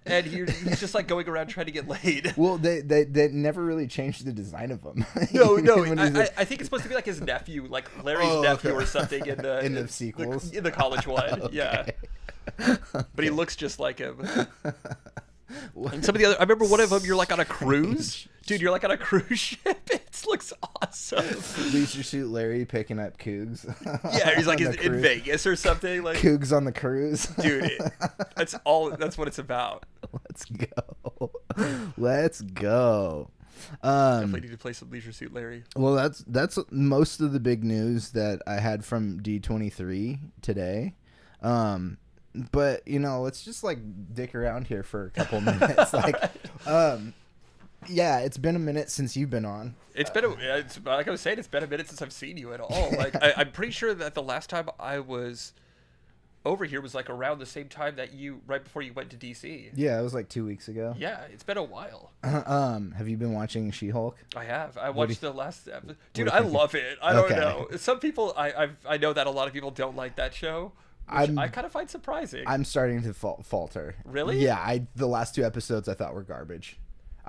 and he's just like going around trying to get laid. Well, they never really changed the design of them. No, When he's I think it's supposed to be like his nephew, like Larry's Oh, nephew okay. or something in the sequels? in the college one. Okay. Yeah, but he looks just like him. And some of the other, I remember one of them. You're like on a cruise, dude. You're like on a cruise ship. It looks awesome. Leisure Suit Larry picking up cougs. Yeah, he's like on the in cruise. Vegas or something. Like, Cougs on the cruise. dude, that's all. That's what it's about. Let's go. Let's go. Definitely need to play some Leisure Suit Larry. Well, that's most of the big news that I had from D23 today. But let's just like dick around here for a couple minutes. Like, yeah, it's been a minute since you've been on. It's like I was saying, it's been a minute since I've seen you at all. Like, I'm pretty sure that the last time I was over here was like around the same time that right before you went to DC. Yeah, it was like 2 weeks ago. Yeah, it's been a while. Have you been watching She-Hulk? I have. I watched the last episode. Dude, you I think? love it. I don't Okay. know. Some people, I know that a lot of people don't like that show, which I kind of find surprising. I'm starting to falter. Really? Yeah, the last 2 episodes I thought were garbage.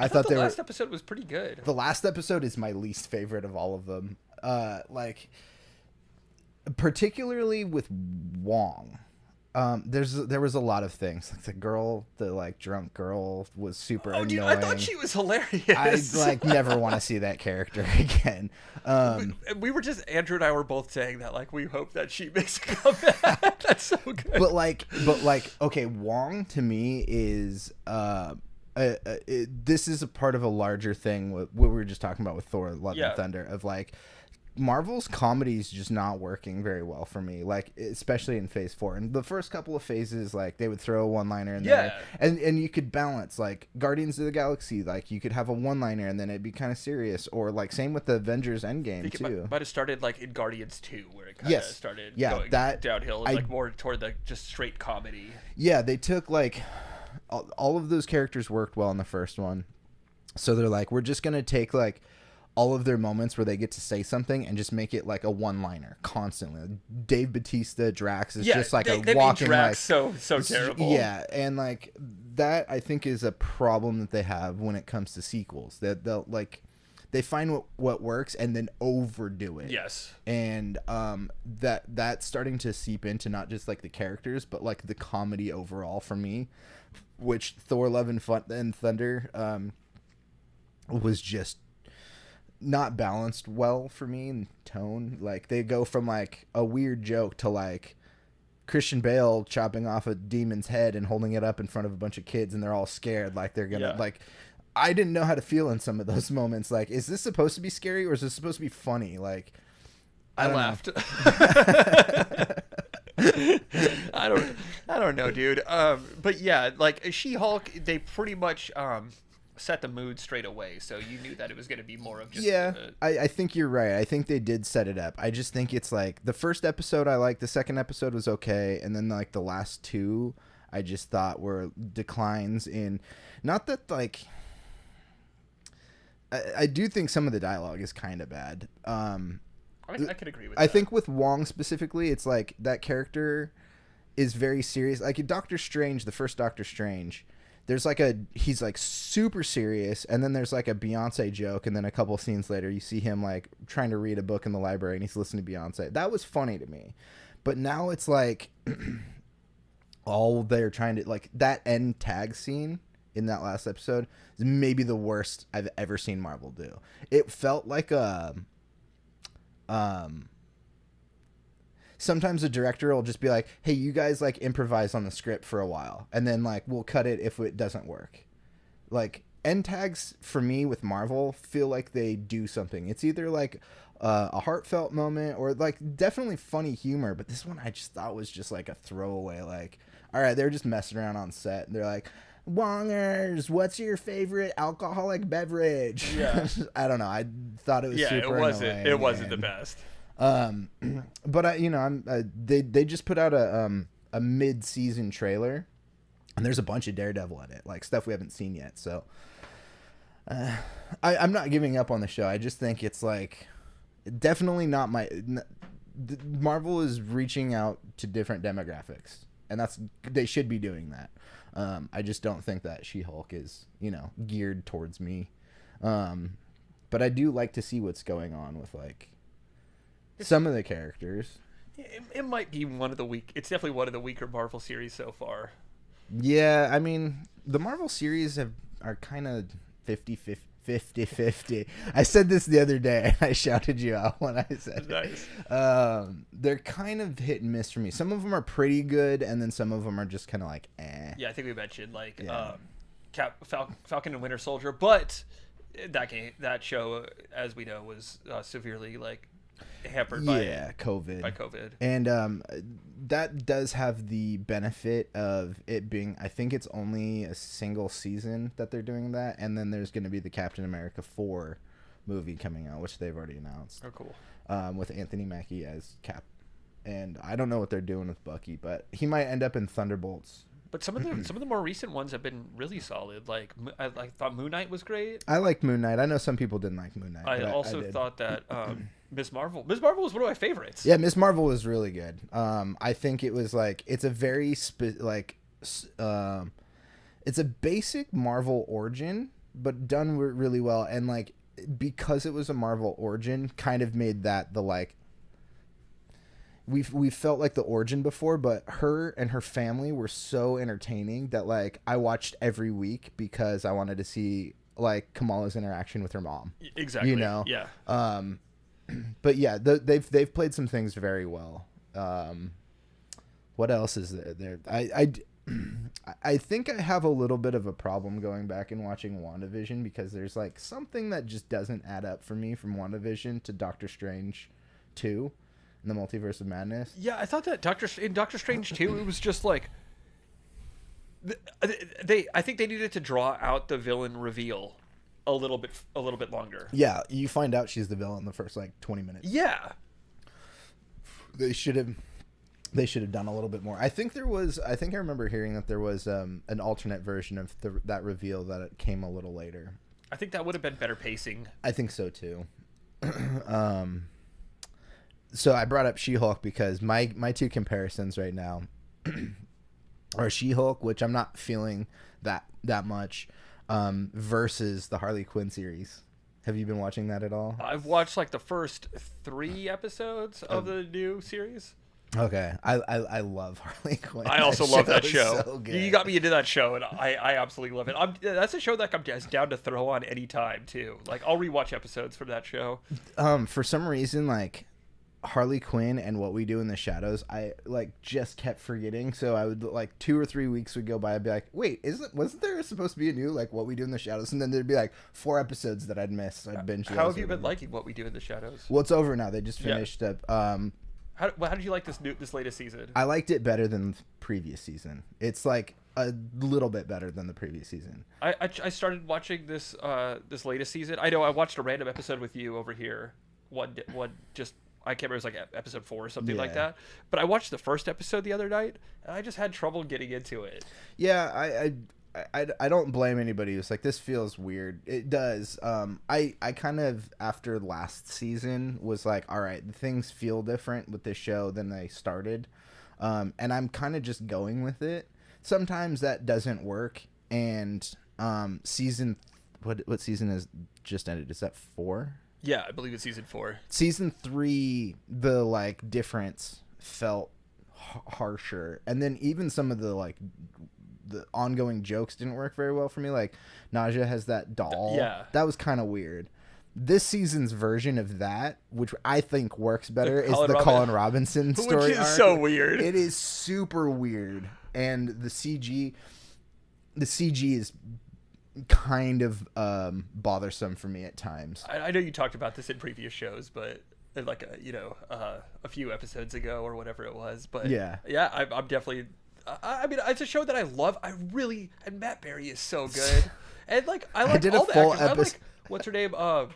I thought the last episode was pretty good. The last episode is my least favorite of all of them. Like, particularly with Wong. There was a lot of things. Like the like drunk girl was super annoying. Dude, I thought she was hilarious. I like never want to see that character again. We were just Andrew and I were both saying that like we hope that she makes a comeback. That's so good. But like, okay, Wong to me is this is a part of a larger thing. What we were just talking about with Thor: Love and Thunder, of like Marvel's comedy is just not working very well for me. Like, especially in Phase 4, and the first couple of phases, like they would throw a one-liner in there, and you could balance like Guardians of the Galaxy. Like you could have a one-liner and then it'd be kind of serious, or like same with the Avengers Endgame too. Might have started like in Guardians 2, where it kind of started going downhill, like more toward the just straight comedy. Yeah, they took like all of those characters worked well in the first one, so they're like, we're just gonna take like all of their moments where they get to say something and just make it like a one-liner constantly. Dave Bautista Drax is just like they walking Drax like so terrible. Yeah, and like that I think is a problem that they have when it comes to sequels. That they'll like they find what works and then overdo it. Yes. And that's starting to seep into not just like the characters but like the comedy overall for me, which Thor: Love and Thunder was just not balanced well for me in tone. Like they go from like a weird joke to like Christian Bale chopping off a demon's head and holding it up in front of a bunch of kids and they're all scared like they're gonna like I didn't know how to feel in some of those moments. Like, is this supposed to be scary or is this supposed to be funny? Like I laughed. I don't know, dude. But yeah, like She-Hulk, they pretty much set the mood straight away, so you knew that it was going to be more of just I think you're right. I think they did set it up. I just think it's like the first episode I liked, the second episode was okay, and then like the last 2 I just thought were declines in, not that like I do think some of the dialogue is kind of bad. I could agree with that. I think with Wong specifically, it's like that character is very serious. Like in Doctor Strange, the first Doctor Strange, there's like he's like super serious, and then there's like a Beyonce joke, and then a couple scenes later you see him like trying to read a book in the library and he's listening to Beyonce. That was funny to me. But now it's like all they're trying to, like, that end tag scene in that last episode is maybe the worst I've ever seen Marvel do. It felt like sometimes the director will just be like, hey, you guys like improvise on the script for a while, and then like we'll cut it if it doesn't work. Like end tags for me with Marvel feel like they do something. It's either like a heartfelt moment or like definitely funny humor, but this one I just thought was just like a throwaway, like, all right, they're just messing around on set and they're like, Wongers, what's your favorite alcoholic beverage? Yeah. I don't know. I thought it was super annoying. It wasn't the best. But they just put out a mid-season trailer, and there's a bunch of Daredevil in it, like stuff we haven't seen yet. So I'm not giving up on the show. I just think it's like definitely not Marvel is reaching out to different demographics, and they should be doing that. I just don't think that She-Hulk is, geared towards me. But I do like to see what's going on with like some of the characters. It might be it's definitely one of the weaker Marvel series so far. Yeah, I mean, the Marvel series are kind of 50-50. I said this the other day, and I shouted you out when I said nice. They're kind of hit and miss for me. Some of them are pretty good, and then some of them are just kind of like, eh. Yeah, I think we mentioned like Falcon and Winter Soldier, but that show, as we know, was severely like hampered by COVID. And that does have the benefit of it being, I think it's only a single season that they're doing that, and then there's going to be the Captain America 4 movie coming out, which they've already announced. Oh, cool. With Anthony Mackie as Cap. And I don't know what they're doing with Bucky, but he might end up in Thunderbolts. But some of the more recent ones have been really solid. Like I thought Moon Knight was great. I liked Moon Knight. I know some people didn't like Moon Knight. I also thought that Ms. Marvel was one of my favorites. Yeah, Ms. Marvel was really good. I think it was like, it's a very it's a basic Marvel origin, but done really well. And like, because it was a Marvel origin, kind of made that the like, we felt like the origin before, but her and her family were so entertaining that like I watched every week because I wanted to see like Kamala's interaction with her mom. Exactly. Yeah. But yeah, they've played some things very well. What else is there? I think I have a little bit of a problem going back and watching WandaVision because there's like something that just doesn't add up for me from WandaVision to Doctor Strange 2 in the Multiverse of Madness. Yeah, I thought that in Doctor Strange 2, it was just like I think they needed to draw out the villain reveal a little bit longer. Yeah, you find out she's the villain in the first like 20 minutes. Yeah. They should have done a little bit more. I think I remember hearing that there was an alternate version of that reveal that it came a little later. I think that would have been better pacing. I think so too. So I brought up She-Hulk because my two comparisons right now are She-Hulk, which I'm not feeling that much, versus the Harley Quinn series. Have you been watching that at all? I've watched like the first 3 episodes of the new series. Okay, I love Harley Quinn. I also love that show. So good. You got me into that show, and I absolutely love it. That's a show that I'm just down to throw on any time too. Like I'll rewatch episodes from that show. For some reason, like Harley Quinn and What We Do in the Shadows, I like just kept forgetting. So I would like 2 or 3 weeks would go by. I'd be like, wait, wasn't there supposed to be a new like What We Do in the Shadows? And then there'd be like 4 episodes that I'd missed. So I'd binge. How have you been liking What We Do in the Shadows? Well, it's over now. They just finished up. How did you like this latest season? I liked it better than the previous season. It's like a little bit better than the previous season. I started watching this latest season. I know I watched a random episode with you over here. I can't remember, it was like episode 4 or something like that. But I watched the first episode the other night, and I just had trouble getting into it. Yeah, I don't blame anybody who's like, this feels weird. It does. I kind of, after last season, was like, all right, things feel different with this show than they started. And I'm kind of just going with it. Sometimes that doesn't work. And what season has just ended? Is that 4? Yeah, I believe it's season 4. Season 3, the like difference felt harsher, and then even some of the like the ongoing jokes didn't work very well for me. Like Naja has that doll. Yeah, that was kind of weird. This season's version of that, which I think works better, is the Colin Robinson story, which is arc. so weird. It is super weird, and the CG is kind of bothersome for me at times. I know you talked about this in previous shows, but like a few episodes ago or whatever it was. But yeah, I'm definitely. I mean, it's a show that I love. And Matt Berry is so good, and like I like all the actors. I like, what's her name? I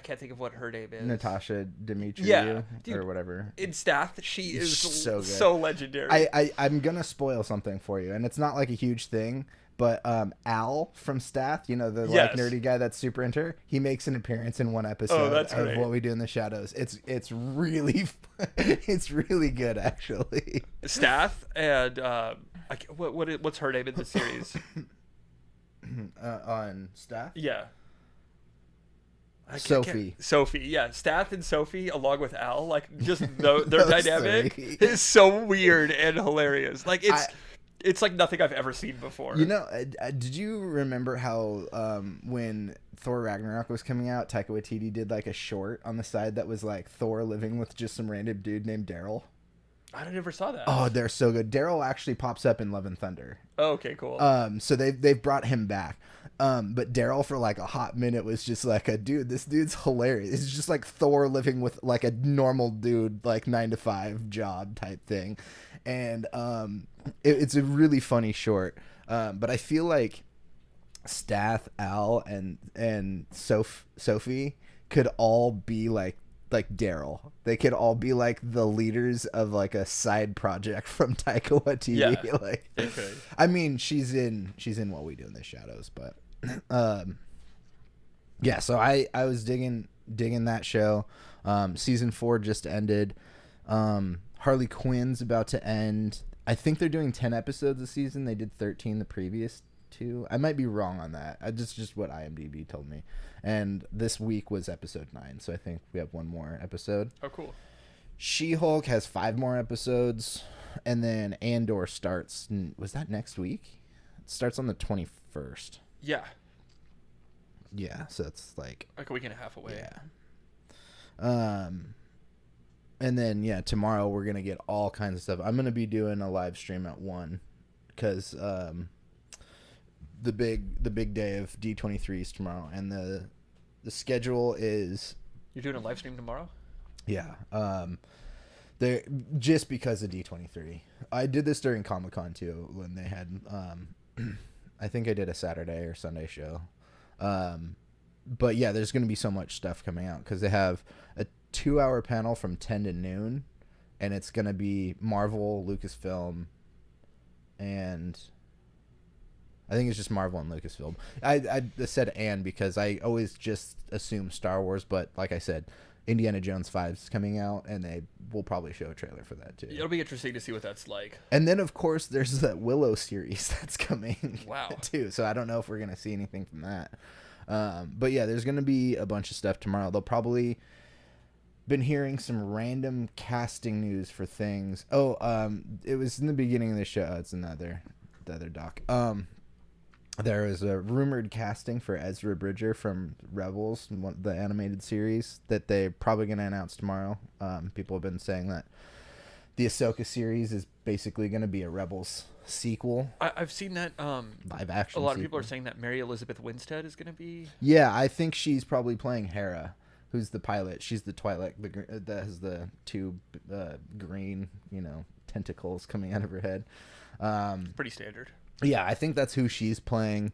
can't think of what her name is. Natasha Demetriou, or whatever. In Staff, she is so good. So legendary. I'm gonna spoil something for you, and it's not like a huge thing, but Al from Staff, you know, the like nerdy guy that's super into her, he makes an appearance in one episode of What We Do in the Shadows. It's really it's really good, actually. Staff and what's her name in the series? On Staff? Yeah. Sophie, yeah. Staff and Sophie, along with Al, like just their dynamic is so weird and hilarious. Like it's like nothing I've ever seen before. You know, did you remember how when Thor Ragnarok was coming out, Taika Waititi did like a short on the side that was like Thor living with just some random dude named Daryl? I never saw that. Oh, they're so good. Daryl actually pops up in Love and Thunder. Oh, okay, cool. So they've brought him back. But Daryl for like a hot minute was just like this dude's hilarious. It's just like Thor living with like a normal dude, like 9-to-5 job type thing. And it's a really funny short. But I feel like Stath, Al, and Sophie could all be like Daryl. They could all be like the leaders of like a side project from Taika Waititi. Yeah. Like, okay. I mean, she's in What We Do in the Shadows, but yeah. So I was digging that show. Season 4 just ended. Harley Quinn's about to end. I think they're doing 10 episodes a season. They did 13 the previous 2. I might be wrong on that. Just what IMDb told me. And this week was episode 9, so I think we have one more episode. Oh, cool. She-Hulk has 5 more episodes, and then Andor starts. Was that next week? It starts on the 21st. Yeah. Yeah, so it's like a week and a half away. Yeah. And then tomorrow we're gonna get all kinds of stuff. I'm gonna be doing a live stream at 1, because the big day of D23 is tomorrow, and the schedule is. You're doing a live stream tomorrow? Yeah. They just because of D23. I did this during Comic-Con too, when they had I think I did a Saturday or Sunday show. But yeah, there's going to be so much stuff coming out because they have a 2-hour panel from 10 to noon, and it's going to be Marvel, Lucasfilm, and I think it's just Marvel and Lucasfilm. I said "and" because I always just assume Star Wars, but like I said, Indiana Jones 5 is coming out, and they will probably show a trailer for that too. It'll be interesting to see what that's like. And then, of course, there's that Willow series that's coming. Wow. Too. So I don't know if we're gonna see anything from that. But yeah, there's gonna be a bunch of stuff tomorrow. They'll probably been hearing some random casting news for things. Oh, it was in the beginning of the show. It's the other doc. There was a rumored casting for Ezra Bridger from Rebels, the animated series, that they're probably going to announce tomorrow. People have been saying that the Ahsoka series is basically going to be a Rebels sequel. I've seen that. Live action. A lot of people are saying that Mary Elizabeth Winstead is going to be. Yeah, I think she's probably playing Hera, who's the pilot. She's the Twilight that has the 2 green, tentacles coming out of her head. Pretty standard. Yeah, I think that's who she's playing.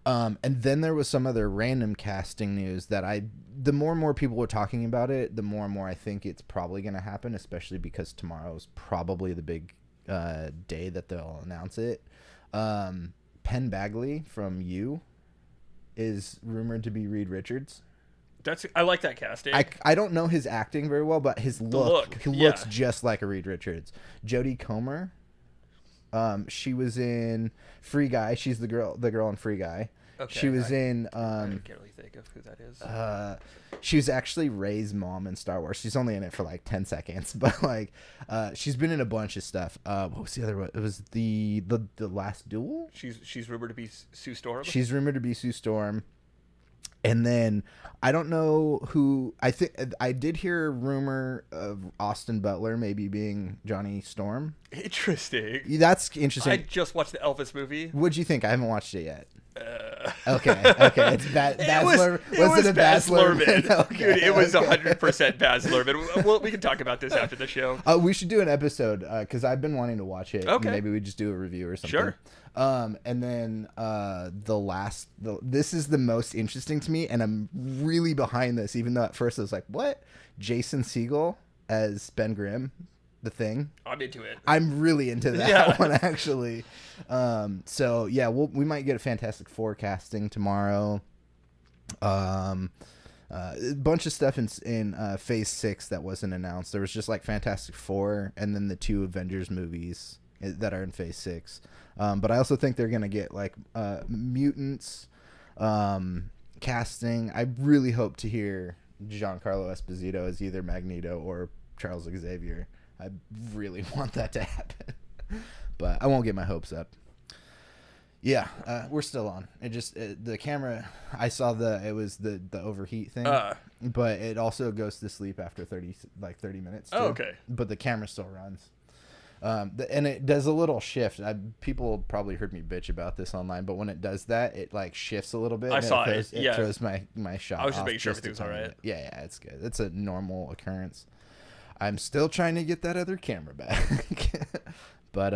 And then there was some other random casting news that the more and more people were talking about it, the more and more I think it's probably going to happen, especially because tomorrow is probably the big day that they'll announce it. Penn Bagley from You is rumored to be Reed Richards. I like that casting. I don't know his acting very well, but his look, he looks just like a Reed Richards. Jodie Comer, she was in Free Guy. She's the girl in Free Guy. Okay, she was in. I can't really think of who that is. She was actually Rey's mom in Star Wars. She's only in it for like 10 seconds, but like, she's been in a bunch of stuff. What was the other one? It was the Last Duel. She's rumored to be Sue Storm. She's rumored to be Sue Storm. And then I don't know who. I think I did hear a rumor of Austin Butler maybe being Johnny Storm. Interesting. That's interesting. I just watched the Elvis movie. What'd you think? I haven't watched it yet. Okay. It's Baz Luhrmann. Was it Baz Luhrmann? Okay, Dude, it was 100% Baz Luhrmann. Well, we can talk about this after the show. We should do an episode because I've been wanting to watch it. Okay. Maybe we just do a review or something. Sure. And then this is the most interesting to me, and I'm really behind this, even though at first I was like, what? Jason Segel as Ben Grimm, The Thing. I'm into it. I'm really into that one, actually. So yeah, we might get a Fantastic Four casting tomorrow. A bunch of stuff in Phase 6 that wasn't announced. There was just like Fantastic Four and then the 2 Avengers movies that are in Phase 6. But I also think they're gonna get like mutants casting. I really hope to hear Giancarlo Esposito as either Magneto or Charles Xavier. I really want that to happen, but I won't get my hopes up. Yeah, we're still on. The camera. I saw it was the overheat thing, but it also goes to sleep after 30 minutes. Too. Oh, okay. But the camera still runs, and it does a little shift. People probably heard me bitch about this online, but when it does that, it like shifts a little bit. I saw it. It throws my shot. I was just off making sure a everything's all tiny right. bit. Yeah, it's good. It's a normal occurrence. I'm still trying to get that other camera back. But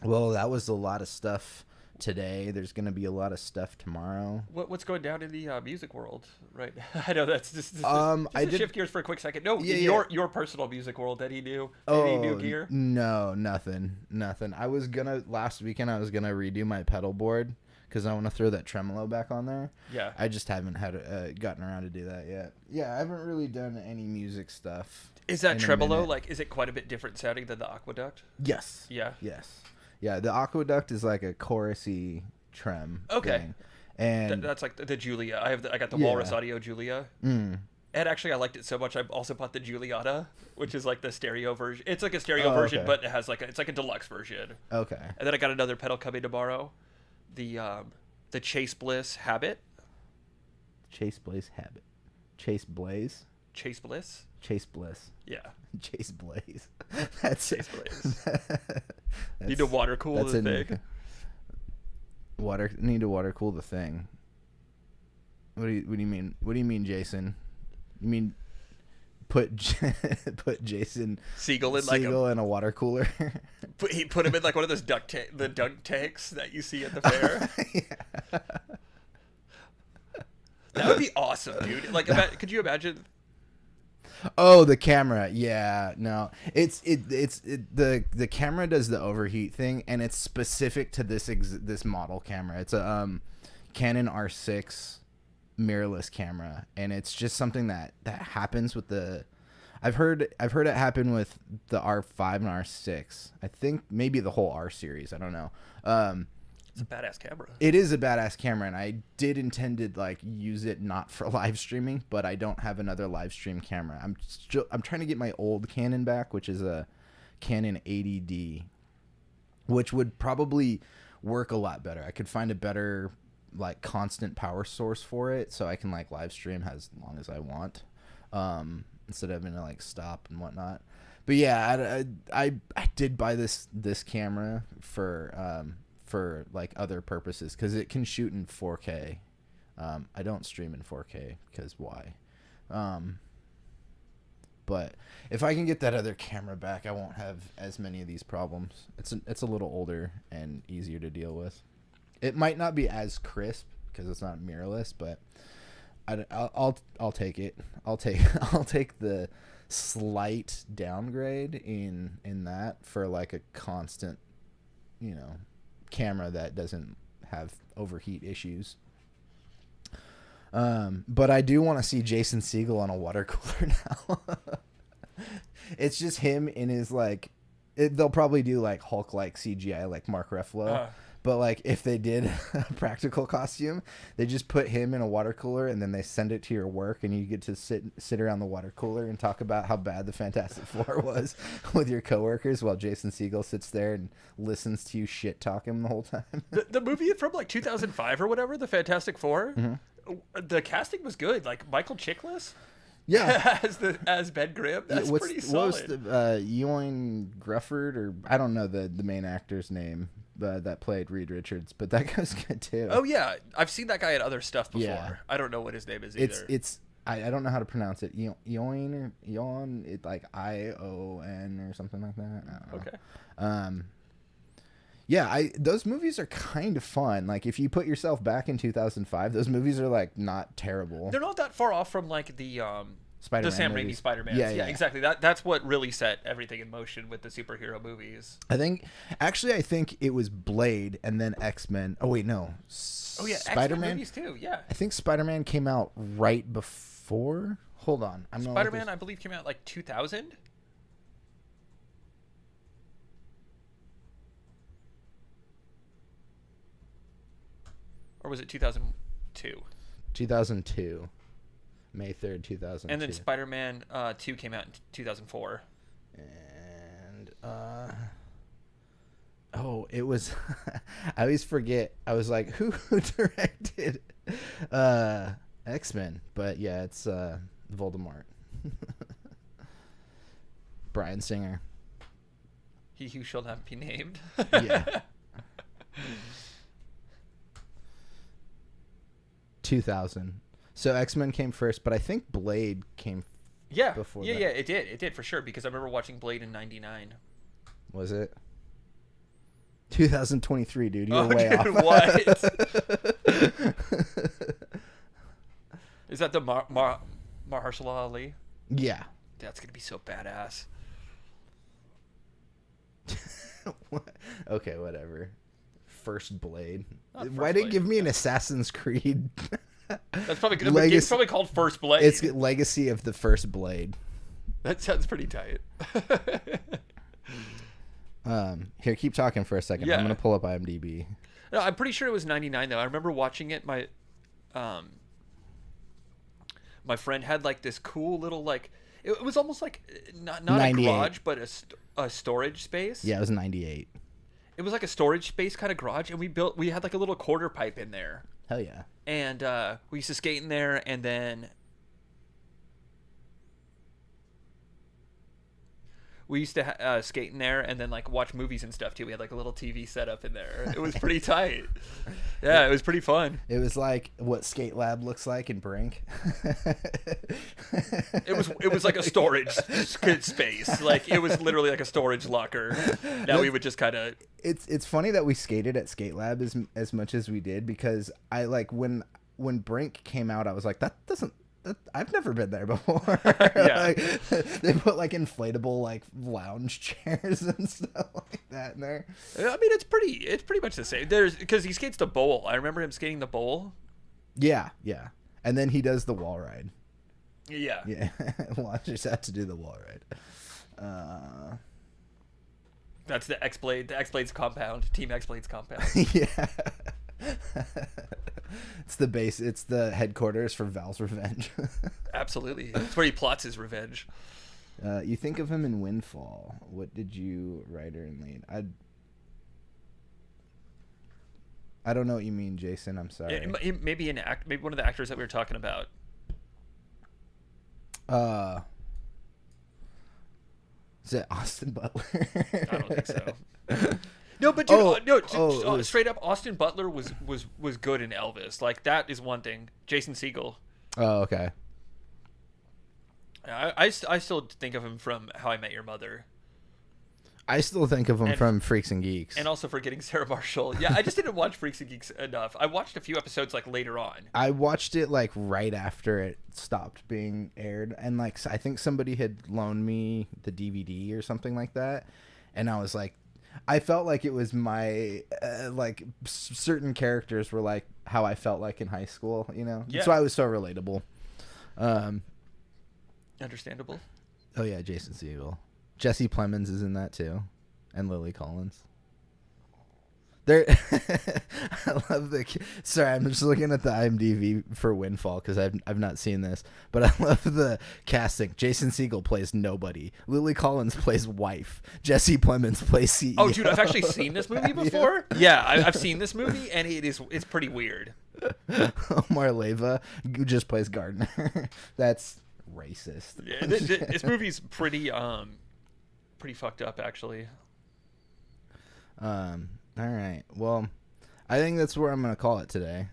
well, that was a lot of stuff today. There's going to be a lot of stuff tomorrow. What's going down in the music world, right? I know that's just I did shift gears for a quick second. No, your personal music world. Any new gear? No, nothing. Last weekend I was gonna redo my pedal board because I want to throw that tremolo back on there. Yeah. I just haven't gotten around to do that yet. Yeah, I haven't really done any music stuff. Is that tremolo is it quite a bit different sounding than the Aqueduct? Yes. Yeah. Yes. Yeah, the Aqueduct is like a chorusy trem. Okay. thing. And That's like the Julia. I got the Walrus Audio Julia. And actually, I liked it so much. I also bought the Juliata, which is like the stereo version. It's like a stereo version, okay. but it has it's like a deluxe version. Okay. And then I got another pedal coming tomorrow, the Chase Bliss Habit. Chase Blaze Habit. Chase Blaze. Chase Bliss. Chase Bliss. Yeah. Chase Blaze. That's Chase Blaze. Need to water cool the thing. Need to water cool the thing. What do you mean? What do you mean, Jason? You mean put Jason Segel in a water cooler? He put him in like one of those dunk tanks that you see at the fair. Yeah. That would be awesome, dude. Like, could you imagine? Oh, the camera. Yeah, no. The camera does the overheat thing, and it's specific to this model camera. It's a Canon R6 mirrorless camera, and it's just something that happens with the. I've heard it happen with the R5 and R6. I think maybe the whole R series. I don't know. It's a badass camera. It is a badass camera, and I did intend to use it not for live streaming, but I don't have another live stream camera. I'm trying to get my old Canon back, which is a Canon 80D, which would probably work a lot better. I could find a better constant power source for it, so I can live stream as long as I want, instead of having to stop and whatnot. But yeah, I did buy this camera for other purposes because it can shoot in 4K. I don't stream in 4K because why? But if I can get that other camera back, I won't have as many of these problems. It's a little older and easier to deal with. It might not be as crisp because it's not mirrorless, but I'll take it. I'll take the slight downgrade in that for a constant, camera that doesn't have overheat issues. But I do want to see Jason Segel on a water cooler now. It's just him in his like. They'll probably do like Hulk-like CGI, like Mark Ruffalo. But like if they did a practical costume, they just put him in a water cooler and then they send it to your work and you get to sit around the water cooler and talk about how bad the Fantastic Four was with your coworkers while Jason Segel sits there and listens to you shit talk him the whole time. The movie from like 2005 or whatever, the Fantastic Four, the casting was good. Like Michael Chiklis. Yeah, as Ben Grimm. That's pretty solid. What was the Ewan Grufford, or I don't know the main actor's name, that played Reed Richards, but that guy's good too. Oh yeah, I've seen that guy in other stuff before. Yeah. I don't know what his name is either. I don't know how to pronounce it. Ewan, it like ION or something like that. I don't know. Okay. Yeah, those movies are kind of fun. Like if you put yourself back in 2005, those movies are like not terrible. They're not that far off from like the Spider-Man the Sam movies. Raimi Spider-Man. Yeah, Yeah, exactly. That's what really set everything in motion with the superhero movies. I think it was Blade and then X-Men. Oh wait, no. Oh yeah, Spider-Man X-Men movies too. Yeah. I think Spider-Man came out right before. Hold on, Spider-Man I believe came out like 2000. Or was it 2002? 2002. May 3rd, 2002. And then Spider-Man 2 came out in 2004. And it was I always forget. I was like, who directed X-Men? But yeah, it's Voldemort. Bryan Singer. He who shall not be named. Yeah. 2000. So X-Men came first, but I think Blade came before that. Yeah, it did for sure, because I remember watching Blade in 99. Was it? 2023, dude. You're way dude, off. What? Is that the Mahershala Ali? Yeah. That's going to be so badass. Okay, whatever. First Blade. Why didn't give me an Assassin's Creed? That's probably good. It's probably called First Blade. It's Legacy of the First Blade. That sounds pretty tight. Here, keep talking for a second. Yeah. I'm gonna pull up IMDb. No, I'm pretty sure it was 99 though. I remember watching it. My friend had like this cool little like it was almost like not a garage but a storage space. Yeah, it was 98. It was like a storage space kind of garage, and we had like a little quarter pipe in there. Hell yeah. And we used to skate in there, and then we used to skate in there and then like watch movies and stuff too. We had like a little TV set up in there. It was pretty tight. Yeah, it was pretty fun. It was like what Skate Lab looks like in Brink. It was like a storage space. Like it was literally like a storage locker. Now we would just kind of. It's funny that we skated at Skate Lab as much as we did, because I like when Brink came out, I was like, I've never been there before. Yeah. Like, they put like inflatable like lounge chairs and stuff like that in there. I mean, it's pretty much the same. Because he skates the bowl. I remember him skating the bowl. Yeah, yeah. And then he does the wall ride. Yeah. Yeah. Just had to do the wall ride. That's the X-Blade. The X-Blade's compound. Team X-Blade's compound. Yeah. It's the base. It's the headquarters for Val's Revenge. Absolutely. It's where he plots his revenge. You think of him in Windfall. What did you write or lead? I don't know what you mean, Jason. I'm sorry. Yeah, maybe one of the actors that we were talking about. Is it Austin Butler? I don't think so. No, but dude, straight up, Austin Butler was good in Elvis. Like that is one thing. Jason Segel. Oh, okay. I still think of him from How I Met Your Mother. I still think of him from Freaks and Geeks. And also Forgetting Sarah Marshall. Yeah, I just didn't watch Freaks and Geeks enough. I watched a few episodes like later on. I watched it like right after it stopped being aired, and like I think somebody had loaned me the DVD or something like that, and I was like, I felt like it was my certain characters were like how I felt like in high school. You know, Yeah. that's why it was so relatable. Understandable. Oh yeah, Jason Segel, Jesse Plemons is in that too, and Lily Collins. There, I love the. Sorry, I'm just looking at the IMDb for Windfall because I've not seen this, but I love the casting. Jason Segel plays nobody. Lily Collins plays wife. Jesse Plemons plays CEO. Oh, dude, I've actually seen this movie before. Yeah, I've seen this movie, and it's pretty weird. Omar Leyva who just plays Gardner. That's racist. Yeah, this movie's pretty fucked up, actually. All right. Well, I think that's where I'm going to call it today.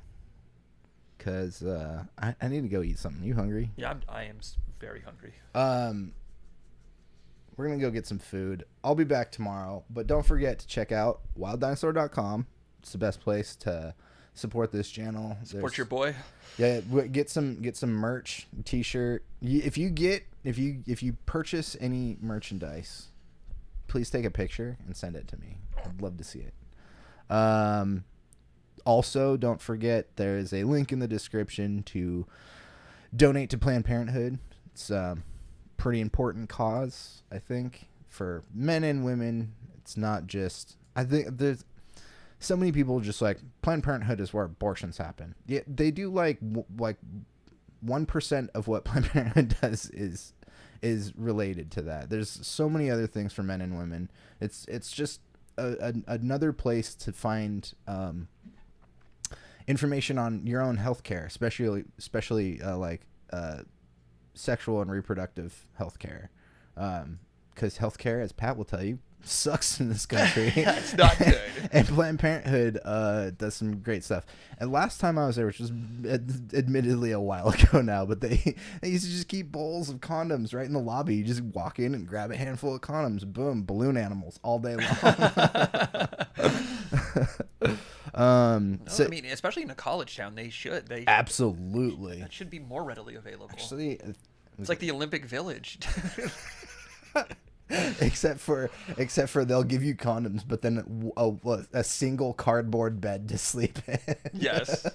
Because I need to go eat something. You hungry? Yeah, I am very hungry. We're going to go get some food. I'll be back tomorrow. But don't forget to check out wilddinosaur.com. It's the best place to support this channel. Support your boy. Yeah, get some merch, t-shirt. If you purchase any merchandise, please take a picture and send it to me. I'd love to see it. Also, don't forget there is a link in the description to donate to Planned Parenthood. It's a pretty important cause, I think, for men and women. It's not just, I think there's so many people just like Planned Parenthood is where abortions happen. Yeah, they do like 1% of what Planned Parenthood does is related to that. There's so many other things for men and women. It's just another place to find information on your own healthcare, especially sexual and reproductive healthcare, because healthcare, as Pat will tell you, sucks in this country. It's not good. And Planned Parenthood does some great stuff. And last time I was there, which was admittedly a while ago now, but they used to just keep bowls of condoms right in the lobby. You just walk in and grab a handful of condoms. Boom, balloon animals all day long. I mean, especially in a college town, they should. Absolutely. That should be more readily available. Actually, it's like the Olympic Village. except for they'll give you condoms, but then a single cardboard bed to sleep in. Yes.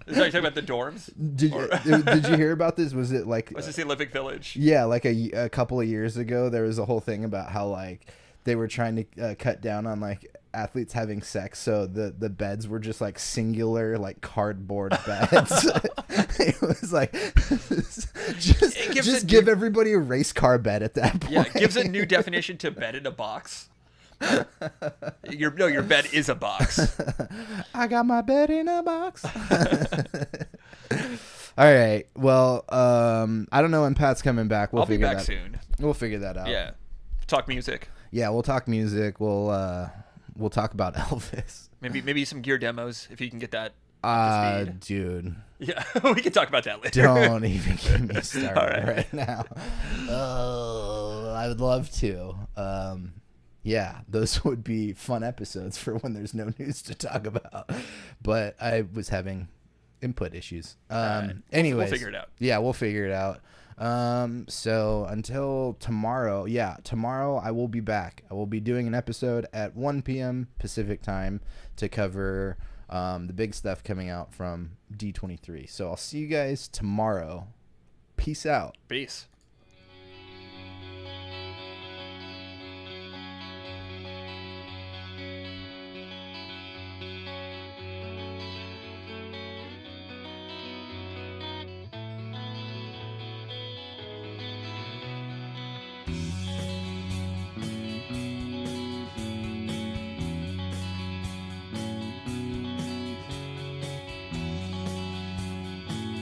Is that you talking about the dorms? Did you hear about this? Was it like? Was this the Olympic Village? Yeah, like a couple of years ago, there was a whole thing about how like they were trying to cut down on like athletes having sex, so the beds were just like singular like cardboard beds. It was like just give everybody a race car bed at that point. Yeah, it gives a new definition to bed in a box. Your bed is a box. I got my bed in a box. All right. Well, I don't know when Pat's coming back. I'll be back soon. We'll figure that out. Yeah. Talk music. Yeah, we'll talk music. We'll talk about Elvis. Maybe some gear demos if you can get that. Dude. Yeah, we can talk about that later. Don't even get me started right now. Oh, I would love to. Yeah, those would be fun episodes for when there's no news to talk about. But I was having input issues. Anyways, we'll figure it out. Yeah, we'll figure it out. So until tomorrow, tomorrow I will be back. I will be doing an episode at 1 p.m. Pacific time to cover the big stuff coming out from D23. So I'll see you guys tomorrow. Peace out. Peace.